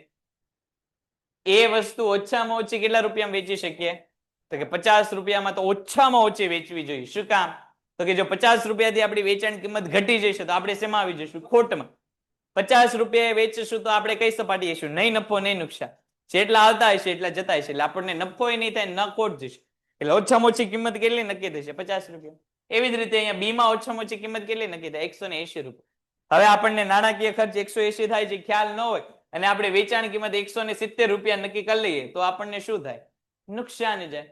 એ વસ્તુ ઓછામાં ઓછી કેટલા રૂપિયામાં વેચી શકીએ? તો કે 50 રૂપિયામાં તો ઓછામાં ઓછી વેચવી જોઈએ. શું કામ? તો કે જો 50 રૂપિયાથી આપણી વેચાણ કિંમત ઘટી જશે તો આપણે શેમાં આવી જઈશું? ખોટમાં. 50 રૂપિયા વેચીશું તો આપણે કઈ સપાટી જઈશું? નહીં નફો નહીં નુકસાન. જેટલા આવતા હશે એટલા જતા હશે એટલે આપણને નફો નહીં થાય, ન ખોટ જશે. એટલે ઓછામાં ઓછી કિંમત કેટલી નક્કી થશે? 50 રૂપિયા. એવી જ રીતે અહીંયા બી માં ઓછામાં ઓછી કિંમત કેટલી નક્કી થાય? 180 રૂપિયા. હવે આપણને નાણાકીય ખર્ચ 180 થાય છે ખ્યાલ ન હોય અને આપણે વેચાણ કિંમત 170 રૂપિયા નક્કી કરી લઈએ તો આપણને શું થાય? નુકસાન જાય.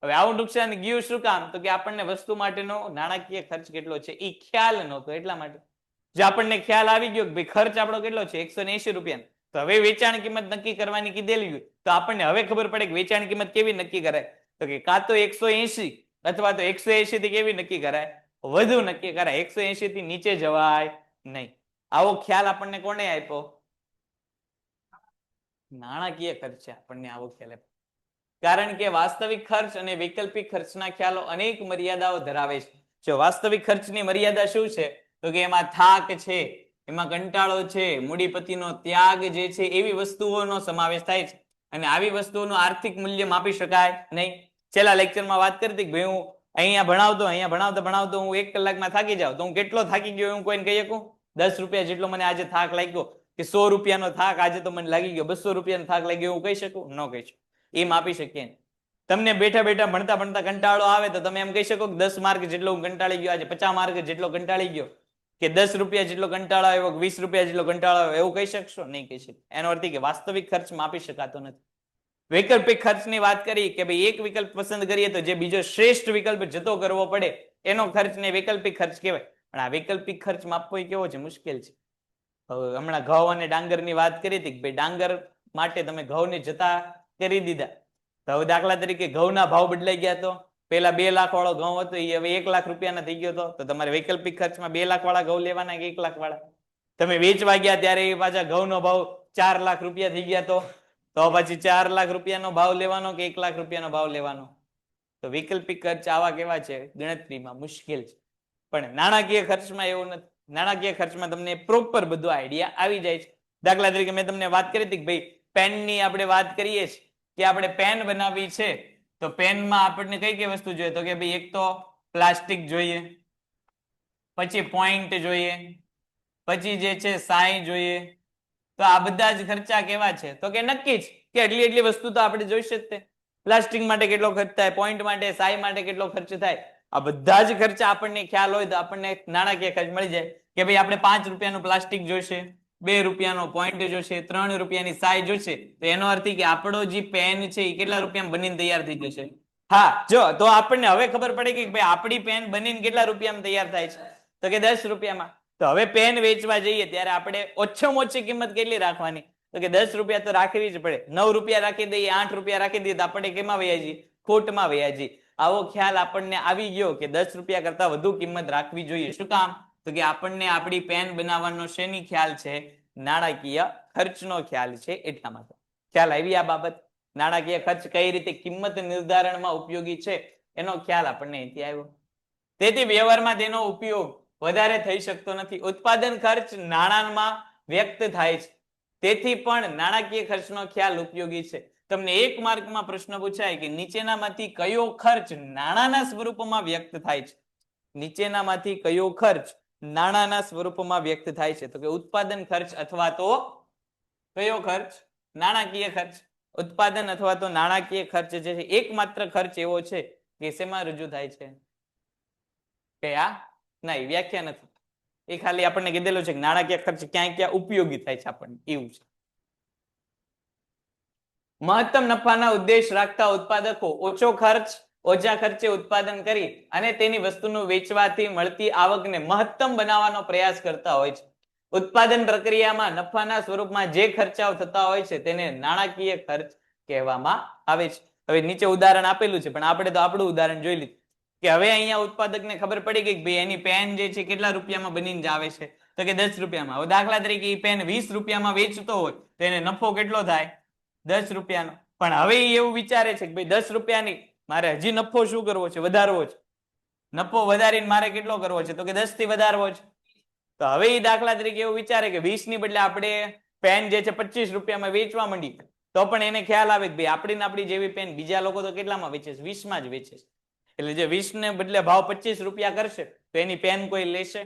હવે આવું નુકસાન ગયું શું કામ? તો કે આપણને વસ્તુ માટેનો નાણાકીય ખર્ચ કેટલો છે એ ખ્યાલ નહોતો. એટલા માટે જો આપણને ખ્યાલ આવી ગયો કે ભાઈ ખર્ચ આપણો કેટલો છે? 180 રૂપિયા, તો હવે વેચાણ કિંમત નક્કી કરવાની કીધેલી હોય તો આપણને હવે ખબર પડે કે વેચાણ કિંમત કેવી નક્કી કરાય? તો કે કાં તો 180 અથવા તો 180 થી કેવી નક્કી કરાય? વધુ નક્કી કરાય. 180 થી નીચે જવાય નહીં. આવો ખ્યાલ આપણને કોને આપ્યો? નાણાકીય ખર્ચ છે આપણને આવો ખ્યાલ આપ્યો. કારણ કે વાસ્તવિક ખર્ચ અને વૈકલ્પિક ખર્ચના ખ્યાલો અનેક મર્યાદાઓ ધરાવે છે. જો વાસ્તવિક ખર્ચની મર્યાદા શું છે? તો કે એમાં થાક છે, એમાં કંટાળો છે, મૂડીપતિનો ત્યાગ જે છે એવી વસ્તુઓનો સમાવેશ થાય છે અને આવી વસ્તુઓનું આર્થિક મૂલ્ય માપી શકાય નહીં. છેલ્લા લેક્ચરમાં વાત કરતી કે ભાઈ હું અહીંયા ભણાવતો હું 1 કલાકમાં થાકી જાઉં તો હું કેટલો થાકી ગયો હું કોઈને કહી શકું? 10 રૂપિયા જેટલો મને આજે થાક લાગ્યો. કે 100 રૂપિયાનો થાક આજે તો મને લાગી ગયો, 200 રૂપિયાનો થાક લાગી ગયો, એવું કહી શકું? ન કહી શકું. એ માપી શકીએ નહીં. તમને બેઠા બેઠા ભણતા ભણતા કંટાળો આવે તો તમે એમ કહી શકો કે 10 માર્ક જેટલો હું કંટાળી ગયો, આજે 50 માર્ક જેટલો કંટાળી ગયો, કે 10 રૂપિયા જેટલો કંટાળો આવ્યો, 20 રૂપિયા જેટલો કંટાળો આવ્યો, એવું કહી શકશો? નહીં કહી શકો. એનો અર્થ એ કે વાસ્તવિક ખર્ચ માપી શકાતો નથી. વૈકલ્પિક ખર્ચની વાત કરી કે ભાઈ એક વિકલ્પ પસંદ કરીએ તો જે બીજો શ્રેષ્ઠ વિકલ્પ જતો કરવો પડે એનો ખર્ચને વૈકલ્પિક ખર્ચ કહેવાય. પણ આ વૈકલ્પિક ખર્ચ માપવો એ કેવો છે? મુશ્કેલ છે. હવે હમણાં ઘઉં અને ડાંગરની વાત કરી હતી કે ભાઈ ડાંગર માટે તમે ઘઉંને જતા કરી દીધા, તો હવે દાખલા તરીકે ઘઉંના ભાવ બદલાઈ ગયા, તો પેલા 2 લાખ વાળો ઘઉં હતો એ હવે 1 લાખ રૂપિયાના થઈ ગયો, તો તમારે વૈકલ્પિક ખર્ચમાં 2 લાખ વાળા ઘઉં લેવાના કે 1 લાખ વાળા? તમે વેચવા ગયા ત્યારે એ પાછા ઘઉંનો ભાવ 4 લાખ રૂપિયા થઈ ગયા, તો પછી 4 લાખ રૂપિયાનો ભાવ લેવાનો કે 1 લાખ રૂપિયાનો ભાવ લેવાનો? તો વૈકલ્પિક ખર્ચ આવા કેવા છે? ગણતરીમાં મુશ્કેલ છે. પણ નાણાકીય ખર્ચમાં એવું નથી. નાણાકીય ખર્ચમાં તમને પ્રોપર બધો આઈડિયા આવી જાય છે. દાખલા તરીકે મેં તમને વાત કરી હતી કે ભાઈ પેનની આપણે વાત કરીએ છીએ કે આપણે પેન બનાવવી છે, તો પેનમાં આપણને કઈ કઈ વસ્તુ જોઈએ? તો કે ભાઈ એક તો પ્લાસ્ટિક જોઈએ, પછી પોઈન્ટ જોઈએ, પછી જે છે સાઈ જોઈએ. તો આ બધા જ ખર્ચા કેવા છે? તો કે નક્કી જ કે એટલી વસ્તુ તો આપણે જોઈશે જ. તે પ્લાસ્ટિક માટે કેટલો ખર્ચ થાય, પોઈન્ટ માટે, સાઈ માટે કેટલો ખર્ચ થાય, આ બધા જ ખર્ચા આપણને ખ્યાલ હોય તો આપણને નાણાકીય ખર્ચ મળી જાય કે ભાઈ આપણે 5 રૂપિયાનું પ્લાસ્ટિક જોઈશે, 2 રૂપિયાનો પોઈન્ટ જોઈશે, 3 રૂપિયાની સાઈ જોઈશે. તો એનો અર્થ કે આપણો જે પેન છે એ કેટલા રૂપિયામાં બનીને તૈયાર થઈ જશે? હા, જો તો આપણને હવે ખબર પડે કે ભાઈ આપણી પેન બનીને કેટલા રૂપિયામાં તૈયાર થાય છે? તો કે 10 રૂપિયામાં. તો હવે પેન વેચવા જઈએ ત્યારે આપણે ઓછામાં ઓછી કિંમત કેટલી રાખવાની? તો કે 10 રૂપિયા તો રાખવી જ પડે. 9 રૂપિયા રાખી દઈએ, 8 રૂપિયા રાખી દઈએ તો આપણે કેમાં વયા જઈએ? ખોટમાં વયા જઈએ. આવો ખ્યાલ આપણને આવી ગયો કે 10 રૂપિયા કરતા વધુ કિંમત રાખવી જોઈએ. શું કામ? તો કે આપણને આપણી પેન બનાવવાનો શેની ખ્યાલ છે? નાણાકીય ખર્ચનો ખ્યાલ છે. એટલા માટે ખ્યાલ આવી આ બાબત. નાણાકીય ખર્ચ કઈ રીતે કિંમત નિર્ધારણમાં ઉપયોગી છે એનો ખ્યાલ આપણને અહીંથી આવ્યો. તેથી વ્યવહારમાં તેનો ઉપયોગ વધારે થઈ શકતો નથી. ઉત્પાદન ખર્ચ નાણાંમાં વ્યક્ત થાય છે, તેથી પણ નાણાકીય ખર્ચનો ખ્યાલ ઉપયોગી છે. તમને 1 માર્કમાં પ્રશ્ન પૂછાય કે નીચેનામાંથી કયો ખર્ચ નાણાંના સ્વરૂપમાં વ્યક્ત થાય છે? નીચેનામાંથી કયો ખર્ચ નાણાંના સ્વરૂપમાં વ્યક્ત થાય છે? તો કે ઉત્પાદન ખર્ચ અથવા તો કયો ખર્ચ? નાણાકીય ખર્ચ. ઉત્પાદન અથવા તો નાણાકીય ખર્ચ જે છે એકમાત્ર ખર્ચ એવો છે કે શેમાં રજૂ થાય છે? કે આ નહીં, વ્યાખ્યા નથી. એ ખાલી આપણને કીધેલું છે કે નાણાકીય ખર્ચ ક્યાં ક્યાં ઉપયોગી થાય છે આપણને, એવું છે. મહત્તમ નફાના ઉદ્દેશ રાખતા ઉત્પાદકો ઓછો ખર્ચ, ઓછા ખર્ચે ઉત્પાદન કરી અને તેની વસ્તુનું વેચવાથી મળતી આવકને મહત્તમ બનાવવાનો પ્રયાસ કરતા હોય છે. ઉત્પાદન પ્રક્રિયામાં નફાના સ્વરૂપમાં જે ખર્ચાઓ થતા હોય છે તેને નાણાકીય ખર્ચ કહેવામાં આવે છે. હવે નીચે ઉદાહરણ આપેલું છે, પણ આપણે તો આપણું ઉદાહરણ જોઈ લીધું કે હવે અહીંયા ઉત્પાદકને ખબર પડી ગઈ કે ભાઈ એની પેન જે છે કેટલા રૂપિયામાં બનીને આવે છે? તો કે 10 રૂપિયામાં. હવે દાખલા તરીકે એ પેન 20 રૂપિયામાં વેચતો હોય તો એને નફો કેટલો થાય? 10 રૂપિયાનો. પણ હવે એ એવું વિચારે છે કે ભાઈ 10 રૂપિયાની મારે હજી નફો શું કરવો છે? વધારવો છે. નફો વધારીને મારે કેટલો કરવો છે? તો કે 10 થી વધારવો છે. તો હવે એ દાખલા તરીકે એવું વિચારે કે 20 ની બદલે આપણે પેન જે છે 25 રૂપિયામાં વેચવા માંડી, તો પણ એને ખ્યાલ આવે કે ભાઈ આપણી જેવી પેન બીજા લોકો તો કેટલામાં વેચે છે? 20 માં જ વેચે છે. એટલે જે 20 ને બદલે ભાવ 25 રૂપિયા કરશે તો એની પેન કોઈ લેશે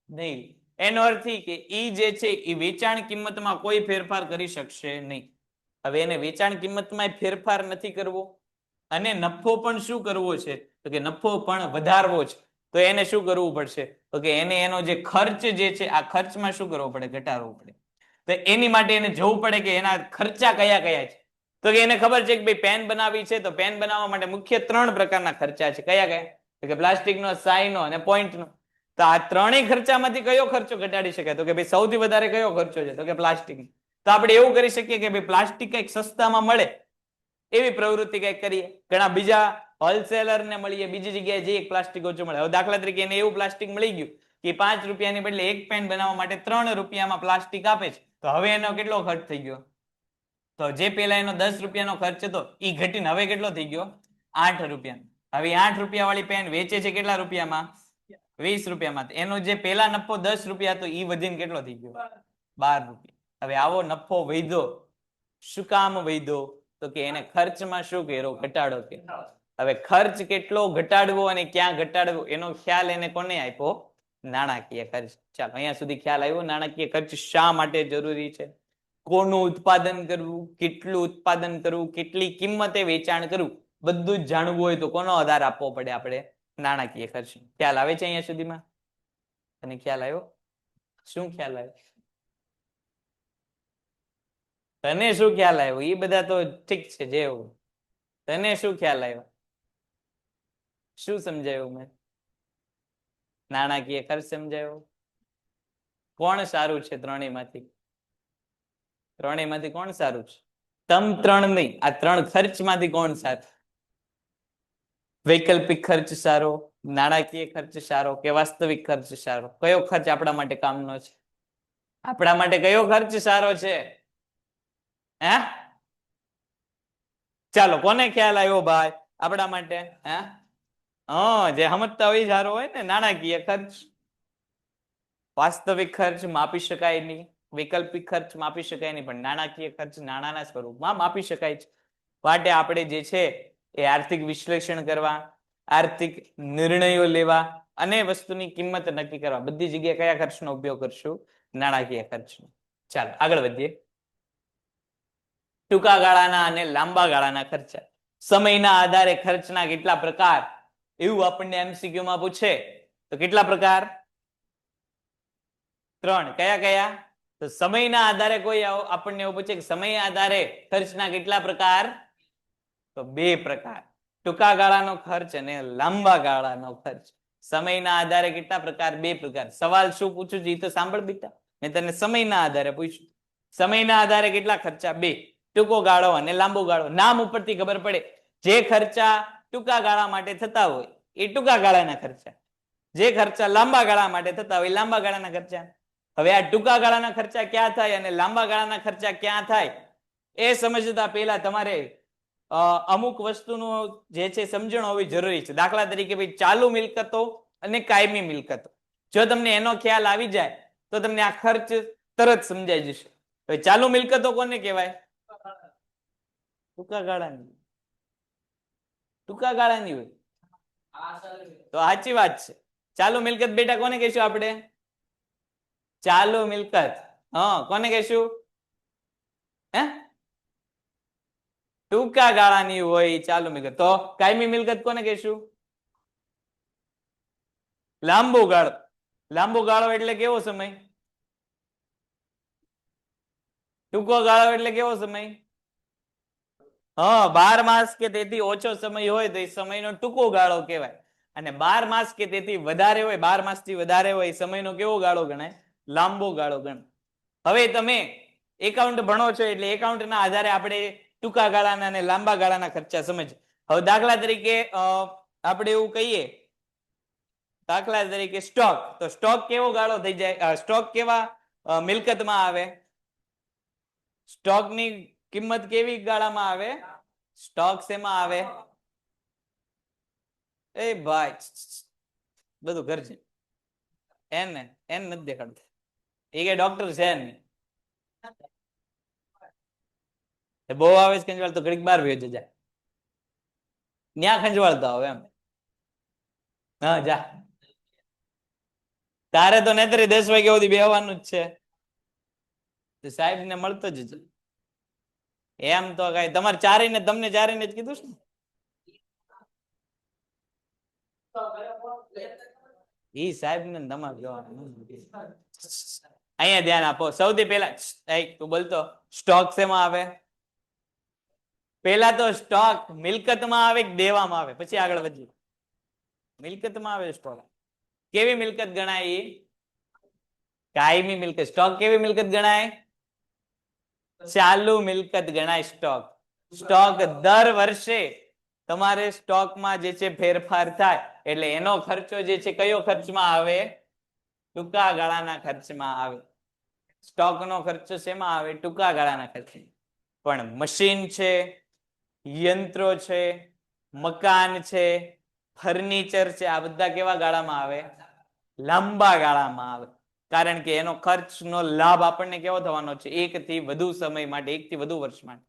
નહીં. એનો અર્થ કે ઈ જે છે એ વેચાણ કિંમતમાં કોઈ ફેરફાર કરી શકશે નહીં. હવે એને વેચાણ કિંમતમાં ફેરફાર નથી કરવો અને નફો પણ શું કરવો છે? તો કે નફો પણ વધારવો છે. તો એને શું કરવું પડશે? તો કે એને એનો જે ખર્ચ જે છે આ ખર્ચમાં શું કરવો પડે? ઘટાડવો પડે. તો એની માટે એને જોવું પડે કે એના ખર્ચા કયા કયા છે. તો કે એને ખબર છે કે ભાઈ પેન બનાવી છે તો પેન બનાવવા માટે મુખ્ય 3 પ્રકારના ખર્ચા છે. કયા કયા? તો કે પ્લાસ્ટિકનો, સાઈનો અને પોઈન્ટનો. તો આ ત્રણેય ખર્ચામાંથી કયો ખર્ચો ઘટાડી શકાય? તો કે ભાઈ સૌથી વધારે કયો ખર્ચો છે? તો કે પ્લાસ્ટિક. તો આપણે એવું કરી શકીએ કે ભાઈ પ્લાસ્ટિક કંઈક સસ્તામાં મળે એવી પ્રવૃત્તિ કંઈક કરીએ. ઘણા બીજા હોલસેલર ને મળીએ, બીજી જગ્યાએ જઈએ પ્લાસ્ટિક ઓછું મળે. હવે દાખલા તરીકે એને એવું પ્લાસ્ટિક મળી ગયું કે 5 રૂપિયાની બદલે એક પેન બનાવવા માટે 3 રૂપિયામાં પ્લાસ્ટિક આપે છે. તો હવે એનો કેટલો ખર્ચ થઈ ગયો? તો જે પેલા એનો 10 રૂપિયાનો ખર્ચ હતો એ ઘટીને હવે કેટલો થઈ ગયો? 8 રૂપિયા. હવે 8 રૂપિયા વાળી પેન વેચે છે કેટલા રૂપિયામાં? 20 રૂપિયામાં. એનો જે પેલા નફો 10 રૂપિયા હતો એ વધીને કેટલો થઈ ગયો? 12 રૂપિયા. હવે આવો નફો વધ્યો. શું કામ વધ્યો? તો કે એને ખર્ચમાં શું કર્યો? ઘટાડો કર્યો. હવે ખર્ચ કેટલો ઘટાડવો અને ક્યાં ઘટાડવો એનો ખ્યાલ એને કોને આપ્યો? નાણાકીય ખર્ચ. ચાલો અહીંયા સુધી ખ્યાલ આવ્યો નાણાકીય ખર્ચ શા માટે જરૂરી છે, કોનું ઉત્પાદન કરવું, કેટલું ઉત્પાદન કરવું, કેટલી કિંમતે વેચાણ કરવું, બધું જ જાણવું હોય તો કોનો આધાર આપવો પડે આપણે? નાણાકીય ખર્ચ. ખ્યાલ આવે છે અહીંયા સુધીમાં? અને ખ્યાલ આવ્યો? શું ખ્યાલ આવ્યો? તને શું ખ્યાલ આવ્યો? એ બધા તો ઠીક છે જે એવું. તને શું ખ્યાલ આવ્યો? શું સમજાયું મેં? નાણાકીય ખર્ચ સમજાયો? કોણ સારું છે ત્રણેયમાંથી? ત્રણેયમાંથી કોણ સારું છે? તમ ત્રણ નહીં, આ ત્રણ ખર્ચમાંથી કોણ સારું? વૈકલ્પિક ખર્ચ સારો, નાણાકીય ખર્ચ સારો કે વાસ્તવિક ખર્ચ સારો? કયો ખર્ચ આપણા માટે કામનો છે? આપણા માટે કયો ખર્ચ સારો છે? હે? ચાલો કોને ખ્યાલ આવ્યો ભાઈ આપણા માટે? હે? જે સમજતા હોય સારો હોય ને. નાણાકીય ખર્ચ. વાસ્તવિક ખર્ચ માપી શકાય નહીં, વૈકલ્પિક ખર્ચ માપી શકાય નહીં, પણ નાણાકીય ખર્ચ નાણાના સ્વરૂપમાં માપી શકાય છે. માટે આપણે જે છે એ આર્થિક વિશ્લેષણ કરવા, આર્થિક નિર્ણયો લેવા અને વસ્તુની કિંમત નક્કી કરવા બધી જગ્યાએ કયા ખર્ચનો ઉપયોગ કરશું? નાણાકીય ખર્ચનો. ચાલો આગળ વધીએ. ટૂંકા ગાળાના અને લાંબા ગાળાના ખર્ચા. સમયના આધારે ખર્ચના કેટલા પ્રકાર? એવું આપણને MCQ માં પૂછે તો કેટલા પ્રકાર? 3. કયા કયા? તો સમયના આધારે કોઈ આપણને એવું પૂછે કે સમય આધારે ખર્ચના કેટલા પ્રકાર? તો 2 પ્રકાર. ટૂંકા ગાળાનો ખર્ચ અને લાંબા ગાળાનો ખર્ચ. સમયના આધારે કેટલા પ્રકાર? 2 પ્રકાર. સવાલ શું પૂછું છું એ તો સાંભળ બેટા. મેં તને સમયના આધારે પૂછ્યું. સમયના આધારે કેટલા ખર્ચા? 2. ટૂંકો ગાળો અને લાંબો ગાળો. નામ ઉપરથી ખબર પડે જે ખર્ચા ટૂંકા ગાળા માટે થતા હોય એ ટૂંકા ગાળાના ખર્ચા, જે ખર્ચા લાંબા ગાળા માટે થતા હોય લાંબા ગાળાના ખર્ચા. હવે આ ટૂંકા ગાળાના ખર્ચા ક્યાં થાય અને લાંબા ગાળાના ખર્ચા ક્યાં થાય એ સમજતા પહેલા તમારે અમુક વસ્તુનું જે છે સમજણ હોવી જરૂરી છે. દાખલા તરીકે ભાઈ ચાલુ મિલકતો અને કાયમી મિલકતો. જો તમને એનો ખ્યાલ આવી જાય તો તમને આ ખર્ચ તરત સમજાઈ જશે. હવે ચાલુ મિલકતો કોને કહેવાય? ટૂંકા ગાળાની. ટૂંકા ગાળાની હોય તો સાચી વાત છે. ચાલુ મિલકત બેટા કોને કહેશું આપણે? ચાલુ મિલકત. કોને કહેશું? હે? ટૂંકા ગાળાની હોય ચાલુ મિલકત. તો કાયમી મિલકત કોને કહેશું? લાંબો ગાળો. લાંબો ગાળો એટલે કેવો સમય? ટૂંકો ગાળો એટલે કેવો સમય? 12 માસ કે તેથી ઓછો સમય હોય તો એ સમયનો ટૂંકો ગાળો કહેવાય. અને 12 માસ કે તેથી વધારે હોય, 12 માસથી વધારે હોય એ સમયનો કેવો ગાળો ગણાય? લાંબો ગાળો ગણાય. હવે તમે એકાઉન્ટ ભણો છો એટલે એકાઉન્ટના આધારે આપણે ટૂંકા ગાળાના અને લાંબા ગાળાના ખર્ચા સમજીએ. હવે દાખલા તરીકે આપણે એવું કહીએ, દાખલા તરીકે સ્ટોક. તો સ્ટોક કેવો ગાળો થઈ જાય? સ્ટોક કેવા મિલકતમાં આવે? સ્ટોકની કિંમત કેવી ગાળામાં આવે? સ્ટોક શેમાં આવે? એ ભાઈ બધું ઘર છે. એન નથી દેખાડતા. એ કે ડોક્ટર છે નહીં. બહુ આવે છે ખંજવાળ તો ઘડીક બાર વયો જાય. ન્યા ખંજવાળતા હવે એમ. જા તારે તો નેત્રી 10 વાગ્યા સુધી બેહવાનું જ છે. સાહેબ ને મળતો જ એમ તો કઈ તમારે ચારેયને તમને ચારેયને જ કીધું છે ને. ઈ સાહેબ ને તમારે અહીંયા ધ્યાન આપો. સૌથી પહેલા તું બોલતો સ્ટોક શેમાં આવે? પહેલા તો સ્ટોક મિલકતમાં આવે કે દેવામાં આવે? પછી આગળ વધીએ. મિલકતમાં આવે સ્ટોક. કેવી મિલકત ગણાય? કાયમી મિલકત. સ્ટોક કેવી મિલકત ગણાય? ચાલુ મિલકત ગણાય સ્ટોક. સ્ટોક દર વર્ષે તમારે સ્ટોકમાં જે છે ફેરફાર થાય એટલે એનો ખર્ચો જે છે કયો ખર્ચમાં આવે? ટૂંકા ગાળાના ખર્ચમાં આવે. સ્ટોકનો ખર્ચો શેમાં આવે? ટૂંકા ગાળાના ખર્ચમાં. પણ મશીન છે, યંત્રો છે, મકાન છે, ફર્નિચર છે, આ બધા કેવા ગાળામાં આવે? લાંબા ગાળામાં આવે. કારણ કે એનો ખર્ચનો લાભ આપણને કેવો થવાનો છે? 1 થી વધુ સમય માટે, 1 થી વધુ વર્ષ માટે.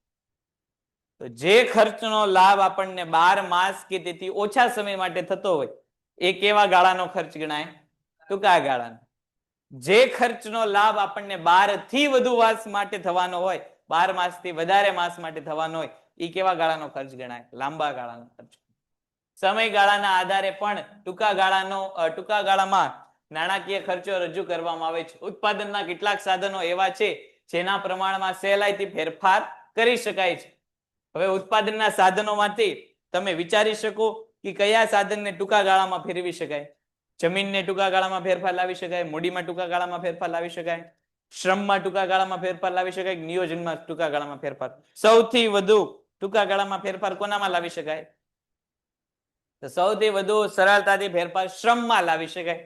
તો જે ખર્ચનો લાભ આપણને 12 માસ કે તેથી ઓછા સમય માટે થતો હોય એ કેવા ગાળાનો ખર્ચ ગણાય? ટૂંકા ગાળાનો. જે ખર્ચનો લાભ આપણને 12 થી વધુ માસ માટે થવાનો હોય, 12 માસથી વધારે માસ માટે થવાનો હોય, એ કેવા ગાળાનો ખર્ચ ગણાય? લાંબા ગાળાનો ખર્ચ. સમયગાળાના આધારે પણ ટૂંકા ગાળામાં નાણાકીય ખર્ચો રજૂ કરવામાં આવે છે. ઉત્પાદનના કેટલાક સાધનો એવા છે જેના પ્રમાણમાં સહેલાઈથી ફેરફાર કરી શકાય છે. હવે ઉત્પાદનના સાધનોમાંથી તમે વિચારી શકો કે કયા સાધનને ટૂંકા ગાળામાં ફેરવી શકાય. જમીનને ટૂંકા ગાળામાં ફેરફાર લાવી શકાય, મૂડીમાં ટૂંકા ગાળામાં ફેરફાર લાવી શકાય, શ્રમમાં ટૂંકા ગાળામાં ફેરફાર લાવી શકાય, નિયોજનમાં ટૂંકા ગાળામાં ફેરફાર. સૌથી વધુ ટૂંકા ગાળામાં ફેરફાર કોનામાં લાવી શકાય? તો સૌથી વધુ સરળતાથી ફેરફાર શ્રમમાં લાવી શકાય.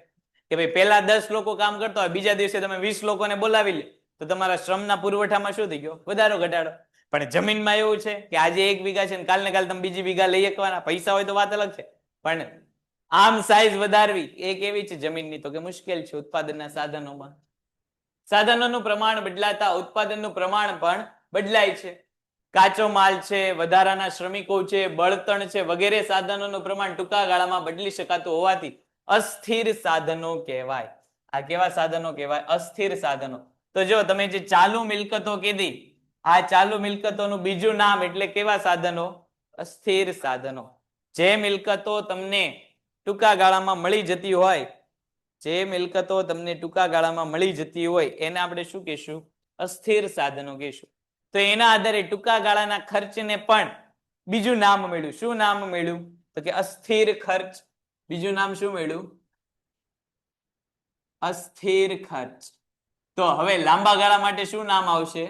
કે ભાઈ પહેલા 10 લોકો કામ કરતા હોય, બીજા દિવસે તમે 20 લોકોને બોલાવી લે, તો તમારા શ્રમના પુરવઠામાં શું થઈ ગયો? વધારો ઘટાડો. પણ જમીનમાં એવું છે કે આજે 1 વીઘા છે ને કાલને કાલ તમે બીજી વીઘા લઈ શકવાના. પૈસા હોય તો વાત અલગ છે, પણ આમ સાઈઝ વધારવી એ કેવી છે જમીનની? તો કે મુશ્કેલ છે. ઉત્પાદનના સાધનોમાં સાધનોનું પ્રમાણ બદલાતા ઉત્પાદનનું પ્રમાણ પણ બદલાય છે. કાચો માલ છે, વધારાના શ્રમિકો છે, બળતણ છે, વગેરે સાધનોનું પ્રમાણ ટૂંકા ગાળામાં બદલી શકાતું હોવાથી અસ્થિર સાધનો કહેવાય. આ કેવા સાધનો કહેવાય? અસ્થિર સાધનો. તો જો તમે જે ચાલુ મિલકતો કીધી, આ ચાલુ મિલકતોનું બીજું નામ એટલે કેવા સાધનો? અસ્થિર સાધનો. જે મિલકતો તમને ટૂંકા ગાળામાં મળી જતી હોય, એને આપણે શું કહીશું? અસ્થિર સાધનો કહીશું. તો એના આધારે ટૂંકા ગાળાના ખર્ચને પણ બીજું નામ મળ્યું. શું નામ મળ્યું? તો કે અસ્થિર ખર્ચ. બીજું નામ શું મળ્યું? અસ્થિર ખર્ચ. તો હવે લાંબા ગાળા માટે શું નામ આવશે?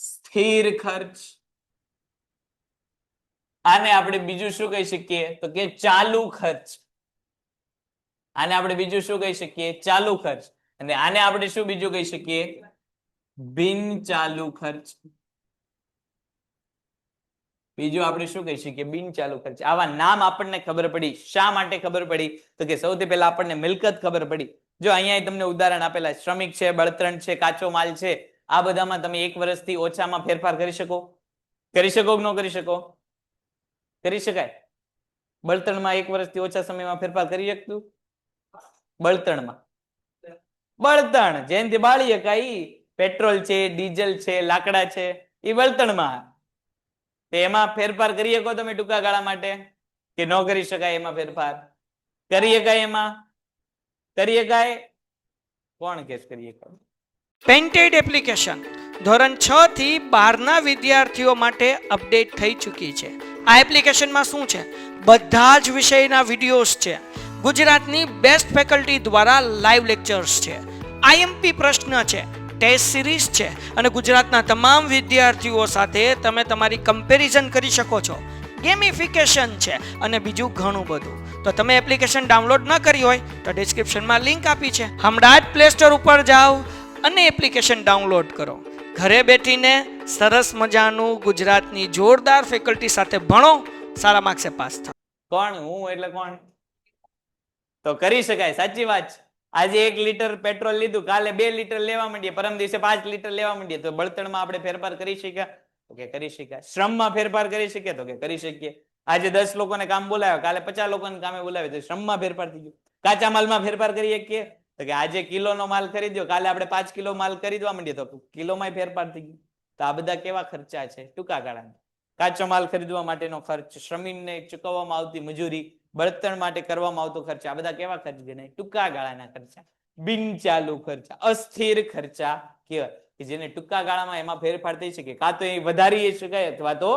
સ્થિર ખર્ચ. આને આપણે બીજું શું કહી શકીએ? તો કે ચાલુ ખર્ચ. આને આપણે બીજું શું કહી શકીએ? ચાલુ ખર્ચ. અને આને આપણે શું બીજું કહી શકીએ? બિન ચાલુ ખર્ચ. બીજું આપણે શું કહી શકીએ? બિન ચાલુ ખર્ચ. આવા નામ આપણને ખબર પડી. શા માટે ખબર પડી? તો કે સૌથી પહેલા આપણને મિલકત ખબર પડી. જો અહીંયા તમને ઉદાહરણ આપેલા, શ્રમિક છે, બળતણ છે, કાચો માલ છે, આ બધામાં તમે 1 વર્ષથી ઓછામાં ફેરફાર કરી શકો? કરી શકો કે ન કરી શકો? કરી શકાય. બળતણમાં 1 વર્ષથી ઓછા સમયમાં ફેરફાર કરી શકતું? બળતણમાં બળતણ જેનથી બાળી શકાય, પેટ્રોલ છે, ડીઝલ છે, લાકડા છે, એ બળતણમાં. એમાં ફેરફાર કરી શકો તમે ટૂંકા ગાળા માટે કે ન કરી શકાય? એમાં ફેરફાર કરી શકાય. એમાં કરી શકાય. કોણ કેસ કરી શકાય? પેન્ટેડ એપ્લિકેશન ધોરણ 6 થી 12ના વિદ્યાર્થીઓ માટે અપડેટ થઈ ચૂકી છે. આ એપ્લિકેશનમાં શું છે? બધા જ વિષયના વિડીયોઝ છે. ગુજરાતની બેસ્ટ ફેકલ્ટી દ્વારા લાઈવ લેક્ચર્સ છે. આઈએમપી પ્રશ્ન છે, ટેસ્ટ સિરીઝ છે, અને ગુજરાતના તમામ વિદ્યાર્થીઓ સાથે તમે તમારી કમ્પેરિઝન કરી શકો છો. ગેમિફિકેશન છે અને બીજું ઘણું બધું. તો તમે એપ્લિકેશન ડાઉનલોડ ન કરી હોય તો ડિસ્ક્રિપ્શનમાં લિંક આપી છે. હમણાં જ પ્લે સ્ટોર ઉપર જાઓ અને એપ્લિકેશન ડાઉનલોડ કરો. ઘરે બેઠીને સરસ મજાનું ગુજરાતની જોરદાર ફેકલ્ટી સાથે ભણો, સારા માર્ક્સે પાસ થાઓ. કોણ? હું એટલે કોણ? તો કરી શકાય. સાચી વાત છે. આજે 1 લીટર પેટ્રોલ લીધું, કાલે 2 લીટર લેવા માંડીએ, પરમ દિવસે 5 લીટર લેવા માંડીએ, તો બળતણમાં આપણે ફેરફાર કરી શક્યા? તો કે કરી શકાય. શ્રમમાં ફેરફાર કરી શકીએ? તો કે કરી શકીએ. આજે 10 લોકોને કામ બોલાવ્યો, કાલે 50 લોકોને કામે બોલાવ્યો, તો શ્રમમાં ફેરફાર થઈ ગયો. કાચા માલમાં ફેરફાર કરી શકીએ? તો કે આજે કિલોનો માલ ખરીદ્યો, કાલે આપણે 5 કિલો માલ ખરીદવા માંડીએ, તો કિલોમાં ફેરફાર થઈ ગયો. તો આ બધા કેવા ખર્ચા છે? ટૂંકા ગાળાના. કાચો માલ ખરીદવા માટેનો ખર્ચ, શ્રમિકને ચૂકવવામાં આવતી મજૂરી, બળતણ માટે કરવામાં આવતો ખર્ચ, આ બધા કેવા ખર્ચ ગણાય? ટૂંકા ગાળાના ખર્ચા. બિન ચાલુ ખર્ચા, અસ્થિર ખર્ચા કહેવાય, કે જેને ટૂંકા ગાળામાં એમાં ફેરફાર થઈ શકે. કાં તો એ વધારી શકાય અથવા તો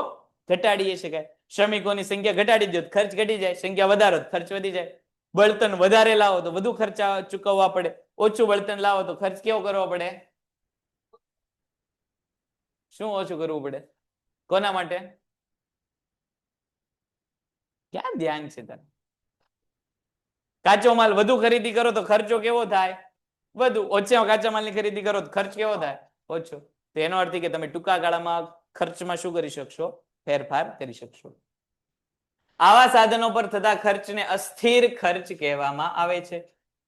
ઘટાડી શકાય. શ્રમિકોની સંખ્યા ઘટાડી દો, ખર્ચ ઘટી જાય. સંખ્યા વધારો, ખર્ચ વધી જાય. બળતણ વધારે લાવો તો વધુ ખર્ચા ચૂકવવા પડે. ઓછું બળતણ લાવો તો ખર્ચ કેવો કરવો પડે? શું ઓછું કરવું પડે? કોના માટે? ક્યાં ધ્યાન છે તારે? કાચો માલ વધુ ખરીદી કરો તો ખર્ચો કેવો થાય? વધુ. ઓછા કાચા માલની ખરીદી કરો તો ખર્ચ કેવો થાય? ઓછો. તો એનો અર્થ કે તમે ટૂંકા ગાળામાં ખર્ચમાં શું કરી શકશો? ફેરફાર કરી શકશો. આવા સાધનો પર થતા ખર્ચને અસ્થિર ખર્ચ કહેવામાં આવે છે.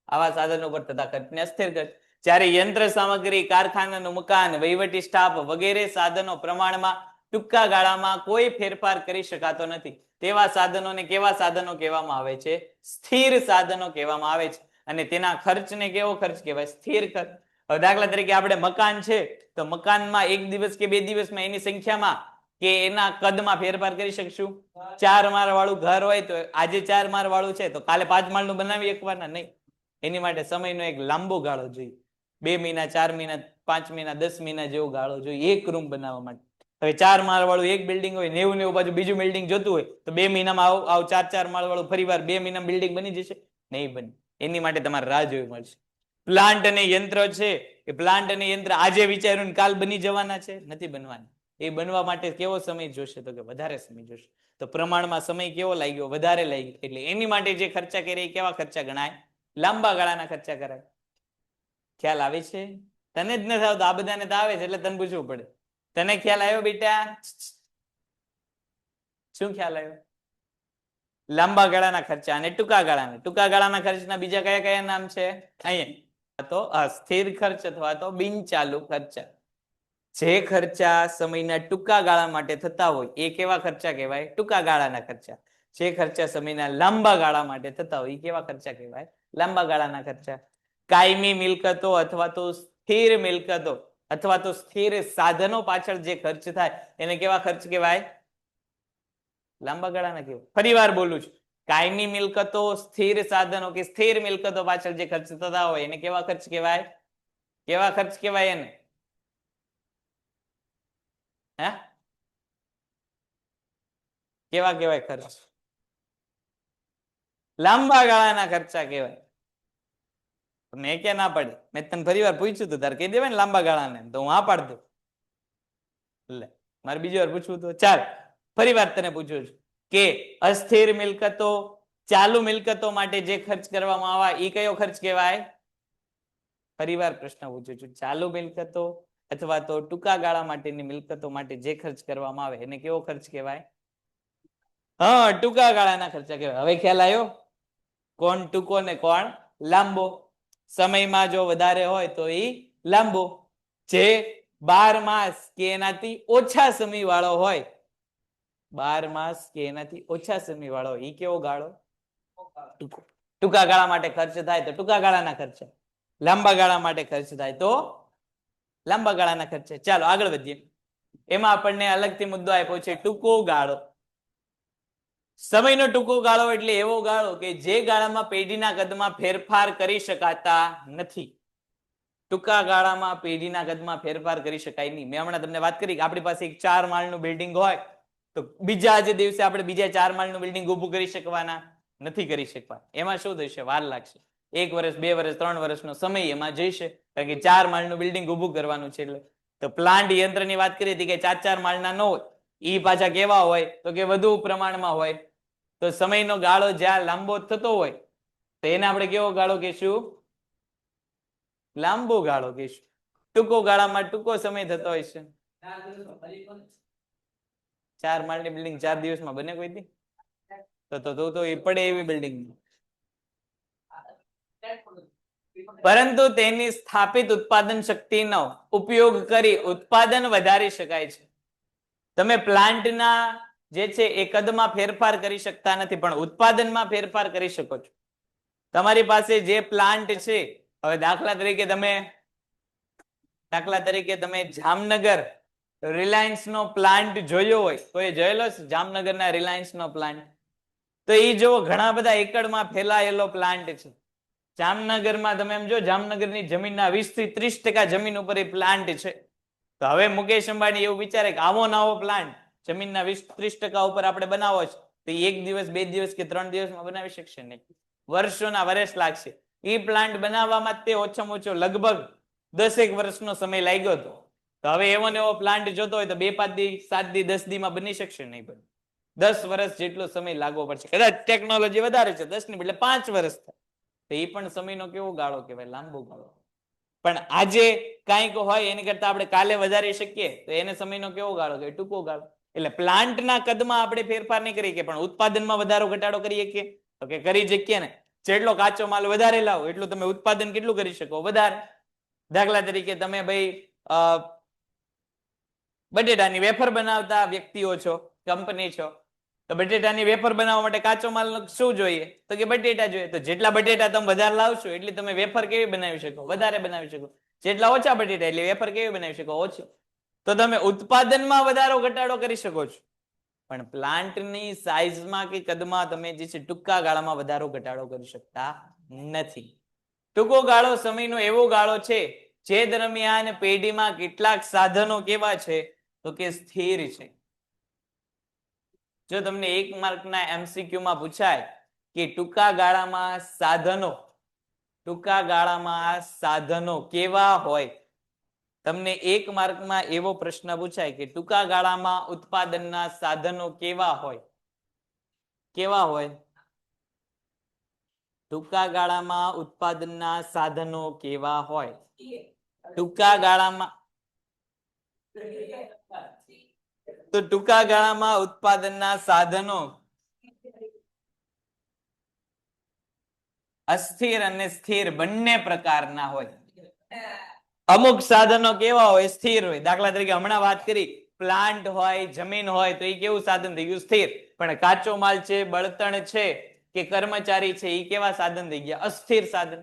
આવા સાધનો પર થતા ખર્ચને અસ્થિર ખર્ચ. જ્યારે યંત્ર સામગ્રી, કારખાનાનું મકાન, વહીવટી સ્ટાફ વગેરે સાધનો પ્રમાણમાં ટૂંકા ગાળામાં કોઈ ફેરફાર કરી શકાતો નથી. તેવા સાધનોને કેવા સાધનો કહેવામાં આવે છે? સ્થિર સાધનો કહેવામાં આવે છે. અને તેના ખર્ચને કેવો ખર્ચ કહેવાય? સ્થિર ખર્ચ. હવે દાખલા તરીકે આપણે મકાન છે તો મકાનમાં 1 દિવસ કે 2 દિવસમાં એની સંખ્યામાં કે એના કદમાં ફેરફાર કરી શકશું? 4 માળ વાળું ઘર હોય તો આજે 4 માળ વાળું છે તો કાલે 5 માળનું બનાવી એકવારના? નહીં. એની માટે સમયનો એક લાંબો ગાળો જોઈએ. 2 મહિના, 4 મહિના, 5 મહિના, 10 મહિના જેવો ગાળો જોઈએ એક રૂમ બનાવવા માટે. હવે 4 માળ વાળું એક બિલ્ડિંગ હોય, 90 બાજુ બીજું બિલ્ડિંગ જોતું હોય તો 2 મહિનામાં આવ 4 માળ વાળું ફરીવાર 2 મહિનામાં બિલ્ડિંગ બની જશે? નહીં બને. એની માટે તમારે રાહ જોવી મળશે. પ્લાન્ટ અને યંત્ર છે એ પ્લાન્ટ અને યંત્ર આજે વિચાર્યું કાલ બની જવાના છે? નથી બનવાના. એ બનવા માટે કેવો સમય જોશે? તો કે વધારે સમય જોશે. તો પ્રમાણમાં સમય કેવો લાગ્યો? વધારે લાગ્યો. એટલે એની માટે જે ખર્ચા કરે એ કેવા ખર્ચા ગણાય? લાંબા ગાળાના ખર્ચા કરાય. ખ્યાલ આવે છે? તને જ નથી આવતો, આ બધાને તો આવે છે એટલે તને પૂછવું પડે. તને ખ્યાલ આવ્યો બેટા? શું ખ્યાલ આવ્યો? લાંબા ગાળાના ખર્ચા અને ટૂંકા ગાળાના. ટૂંકા ગાળાના ખર્ચના બીજા કયા કયા નામ છે? અહીંયા તો અસ્થિર ખર્ચ અથવા તો બિનચાલુ ખર્ચા. જે ખર્ચા સમયના ટૂંકા ગાળા માટે થતા હોય એ કેવા ખર્ચા કહેવાય? ટૂંકા ગાળાના ખર્ચા. જે ખર્ચા સમયના લાંબા ગાળા માટે થતા હોય એ કેવા ખર્ચા કહેવાય? લાંબા ગાળાના ખર્ચા. કાયમી મિલકતો અથવા તો સ્થિર મિલકતો અથવા તો સ્થિર સાધનો પાછળ જે ખર્ચ થાય એને કેવા ખર્ચ કહેવાય? લાંબા ગાળાના કહેવાય. ફરીવાર બોલું છું, કાયમી મિલકતો, સ્થિર સાધનો કે સ્થિર મિલકતો પાછળ જે ખર્ચ થતા હોય એને કેવા ખર્ચ કહેવાય? કેવા ખર્ચ કહેવાય એને? હે? કેવા કહેવાય ખર્ચ? લાંબા ગાળાના ખર્ચા કહેવાય. મેં ક્યાં ના પાડી? મેં તને ફરીવાર પૂછ્યું હતું, તારે કહી દેવાય ને લાંબા ગાળાને, તો હું હા પાડ દઉં. લે, મારે બીજી વાર પૂછવું તો ચાલ ફરીવાર તને પૂછું છું કે અસ્થિર મિલકતો, ચાલુ મિલકતો માટે જે ખર્ચ કરવામાં આવે એ કયો ખર્ચ કહેવાય? ફરીવાર પ્રશ્ન પૂછું છું, ચાલુ મિલકતો અથવા તો ટૂંકા ગાળા માટેની મિલકતો માટે જે ખર્ચ કરવામાં આવે એને કેવો ખર્ચ કહેવાય? હા, ટૂંકા ગાળાના ખર્ચા કહેવાય. હવે ખ્યાલ આવ્યો? કોણ ટૂંકો ને કોણ લાંબો? સમયમાં જો વધારે હોય તો એ લાંબો. જે 12 માસ કે એનાથી ઓછા સમય વાળો હોય, 12 માસ કે એનાથી ઓછા સમય વાળો હોય એ કેવો ગાળો? ટૂંકો. ટૂંકા ગાળા માટે ખર્ચ થાય તો ટૂંકા ગાળાના ખર્ચા, લાંબા ગાળા માટે ખર્ચ થાય તો લાંબા ગાળાના ખર્ચા. ચાલો આગળ વધીએ. એમાં આપણને અલગથી મુદ્દો આપ્યો છે ટૂંકો ગાળો. સમયનો ટૂંકો ગાળો એટલે એવો ગાળો કે જે ગાળામાં પેઢીના કદમાં ફેરફાર કરી શકાતા નથી. ટૂંકા ગાળામાં પેઢીના કદમાં ફેરફાર કરી શકાય નહીં. મેં હમણાં તમને વાત કરી કે આપણી પાસે એક 4 માળનું બિલ્ડિંગ હોય તો બીજા જે દિવસે આપણે બીજા 4 માળનું બિલ્ડિંગ ઊભું કરી શકવાના નથી કરી શકવા. એમાં શું થશે? વાર લાગશે. 1 વર્ષ, 2 વર્ષ, 3 વર્ષનો સમય એમાં જઈશે, કારણ કે 4 માળનું બિલ્ડિંગ ઊભું કરવાનું છે. એટલે તો પ્લાન્ટ યંત્રની વાત કરી હતી કે 4 માળના ન હોય, ઈ પાછા કેવા હોય તો કે વધુ પ્રમાણમાં હોય. તો સમયનો ગાળો જ્યાં લાંબો થતો હોય તો એને આપણે કેવો ગાળો કહેશું? લાંબો ગાળો કહેશું. ટૂંકો ગાળામાં ટૂંકો સમય થતો હોય છે. 4 માળની બિલ્ડિંગ 4 દિવસમાં બને કોઈ દી? તો એ પડે એવી બિલ્ડિંગ. પરંતુ તેની સ્થાપિત ઉત્પાદન શક્તિનો ઉપયોગ કરી ઉત્પાદન વધારી શકાય છે. તમે પ્લાન્ટના જે છે એ કદમાં ફેરફાર કરી શકતા નથી, પણ ઉત્પાદનમાં ફેરફાર કરી શકો છો. તમારી પાસે જે પ્લાન્ટ છે, હવે દાખલા તરીકે તમે જામનગર રિલાયન્સ નો પ્લાન્ટ જોયો હોય તો એ જોયેલો છે? જામનગરના રિલાયન્સ નો પ્લાન્ટ તો એ જો ઘણા બધા એકડમાં ફેલાયેલો પ્લાન્ટ છે. જામનગરમાં તમે એમ જો જામનગરની જમીનના 20 થી 30% જમીન ઉપર એ પ્લાન્ટ છે. તો હવે મુકેશ અંબાણી એવું વિચારે કે આવો નવો પ્લાન્ટ જમીનના 20-30% ઉપર આપણે બનાવો છે તો 1 દિવસ, 2 દિવસ કે 3 દિવસમાં બનાવી શકશે નહીં. વર્ષોના વર્ષ લાગશે. એ પ્લાન્ટ બનાવવામાં તે ઓછામાં ઓછો લગભગ 10 વર્ષનો સમય લાગ્યો હતો. તો હવે એવો ને એવો પ્લાન્ટ જોતો હોય તો 2-5 દી, 7 દી, 10 દીમાં બની શકશે નહીં. 10 વર્ષ જેટલો સમય લાગવો પડશે. કદાચ ટેકનોલોજી વધારે છે, 10 ની બદલે 5 વર્ષ થાય તો એ પણ સમયનો કેવો ગાળો કહેવાય? લાંબો ગાળો. પણ આજે કંઈક હોય એની કરતા આપણે કાલે વધારી શકીએ તો એને સમયનો કેવો ગાળો કહેવાય? ટૂંકો ગાળો. એટલે પ્લાન્ટના કદમાં આપણે ફેરફાર નહીં કરી શકીએ, પણ ઉત્પાદનમાં વધારો ઘટાડો કરી શકીએ તો કે કરી શકીએ ને. જેટલો કાચો માલ વધારે લાવો એટલું તમે ઉત્પાદન કેટલું કરી શકો? વધારે. દાખલા તરીકે તમે ભાઈ બટેટાની વેફર બનાવતા વ્યક્તિઓ છો, કંપની છો, તો બટેટાની વેફર બનાવવા માટે કાચો માલ શું જોઈએ? તો કે બટેટા જોઈએ. તો જેટલા બટેટા તમે વધારે લાવશો એટલી તમે વેફર કેવી બનાવી શકો? વધારે બનાવી શકો. જેટલા ઓછા બટેટા એટલે વેફર કેવી બનાવી શકો? ઓછી. તો તમે ઉત્પાદનમાં વધારો ઘટાડો કરી શકો છો, પણ પ્લાન્ટની સાઈઝમાં કે કદમાં તમે જે છે ટૂંકા ગાળામાં વધારો ઘટાડો કરી શકતા નથી. ટૂંકો ગાળો સમયનો એવો ગાળો છે જે દરમિયાન પેઢીમાં કેટલાક સાધનો કેવા છે? તો કે સ્થિર છે. જો તમને 1 માર્કના MCQ માં પૂછાય કે ટૂંકા ગાળામાં સાધનો કેવા હોય, તમને 1 માર્કમાં એવો પ્રશ્ન પૂછાય કે ટૂંકા ગાળામાં ઉત્પાદનના સાધનો કેવા હોય? કેવા હોય? ટૂંકા ગાળામાં ઉત્પાદનના સાધનો કેવા હોય? ટૂંકા ગાળામાં તો ટૂંકા ગાળામાં ઉત્પાદનના સાધનો અસ્થિર અને સ્થિર બંને પ્રકારના હોય. અમુક સાધનો કેવા હોય? સ્થિર હોય. દાખલા તરીકે હમણાં વાત કરી, પ્લાન્ટ હોય, જમીન હોય, તો એ કેવું સાધન થઈ ગયું? સ્થિર. પણ કાચો માલ છે, બળતણ છે કે કર્મચારી છે, એ કેવા સાધન થઈ ગયા? અસ્થિર સાધન.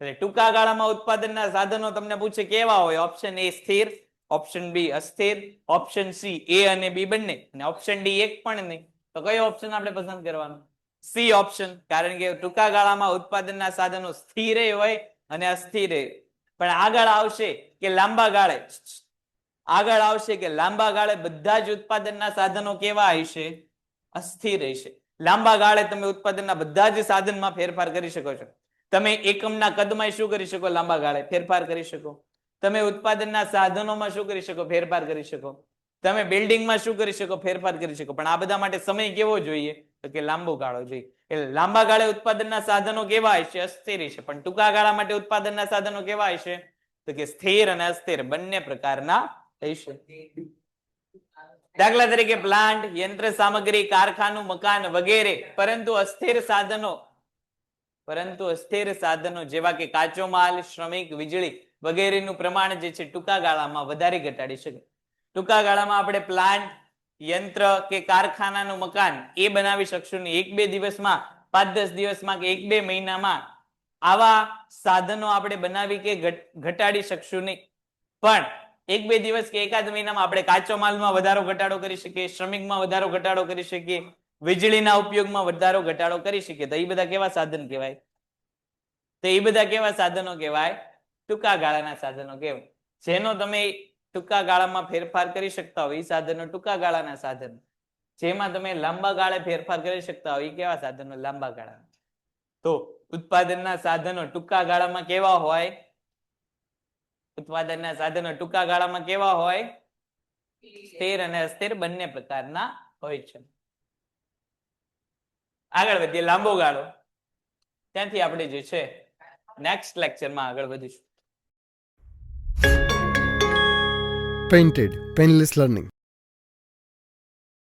એટલે ટૂંકા ગાળામાં ઉત્પાદનના સાધનો તમને પૂછે કેવા હોય? ઓપ્શન એ સ્થિર, ઓપ્શન બી અસ્થિર, ઓપ્શન સી એ અને બી બંને, અને ઓપ્શન ડી એક પણ નહીં. તો કયો ઓપ્શન આપણે પસંદ કરવાનો? C option. કારણ કે ટૂંકા ગાળામાં ઉત્પાદનના સાધનો સ્થિર હોય અને અસ્થિર. પણ આગળ આવશે કે લાંબા ગાળે બધા જ ઉત્પાદનના સાધનો કેવા હશે? અસ્થિર હશે. લાંબા ગાળે તમે ઉત્પાદનના બધા જ સાધનમાં ફેરફાર કરી શકો છો. તમે એકમના કદમાં શું કરી શકો? લાંબા ગાળે ફેરફાર કરી શકો. તમે ઉત્પાદનના સાધનોમાં શું કરી શકો? ફેરફાર કરી શકો. તમે બિલ્ડિંગમાં શું કરી શકો? ફેરફાર કરી શકો. પણ આ બધા માટે સમય કેવો જોઈએ? તો કે લાંબો ગાળો જોઈએ. એટલે લાંબા ગાળે ઉત્પાદનના સાધનો કેવા હશે? અસ્થિર હશે. પણ ટૂંકા ગાળા માટે ઉત્પાદનના સાધનો કેવા હશે? તો કે સ્થિર અને અસ્થિર બંને પ્રકારના હશે. દાખલા તરીકે પ્લાન્ટ, યંત્ર સામગ્રી, કારખાનું, મકાન વગેરે. પરંતુ અસ્થિર સાધનો જેવા કે કાચો માલ, શ્રમિક, વીજળી વગેરેનું પ્રમાણ જે છે ટૂંકા ગાળામાં વધારી ઘટાડી શકે. ટૂંકા ગાળામાં આપણે પ્લાન્ટ, યંત્ર કે કારખાનાનું મકાન એ બનાવી શકશું નહીં. 1-2 દિવસમાં, 5-10 દિવસમાં કે 1-2 મહિનામાં આવા સાધનો આપણે બનાવી કે ઘટાડી શકશું નહીં. પણ 1-2 દિવસ કે એકાદ મહિનામાં આપણે કાચો માલમાં વધારો ઘટાડો કરી શકીએ, શ્રમિકમાં વધારો ઘટાડો કરી શકીએ, વીજળીના ઉપયોગમાં વધારો ઘટાડો કરી શકીએ. તો એ બધા કેવા સાધન કહેવાય? તો એ બધા કેવા સાધનો કહેવાય? ટૂંકા ગાળાના સાધનો કહેવાય. જેનો તમે ટૂંકા ગાળામાં ફેરફાર કરી શકતા હોય એ સાધનો ટૂંકા ગાળાના સાધનો. જેમાં તમે લાંબા ગાળે ફેરફાર કરી શકતા હોય એ કેવા સાધનો? લાંબા ગાળાના. તો ઉત્પાદનના સાધનો ટૂંકા ગાળામાં કેવા હોય? ઉત્પાદનના સાધનો ટૂંકા ગાળામાં કેવા હોય? સ્થિર અને અસ્થિર બંને પ્રકારના હોય છે. આગળ વધીએ. લાંબો ગાળો, ત્યાંથી આપણે જે છે નેક્સ્ટ લેક્ચરમાં આગળ વધીશું. Painted Painless Learning.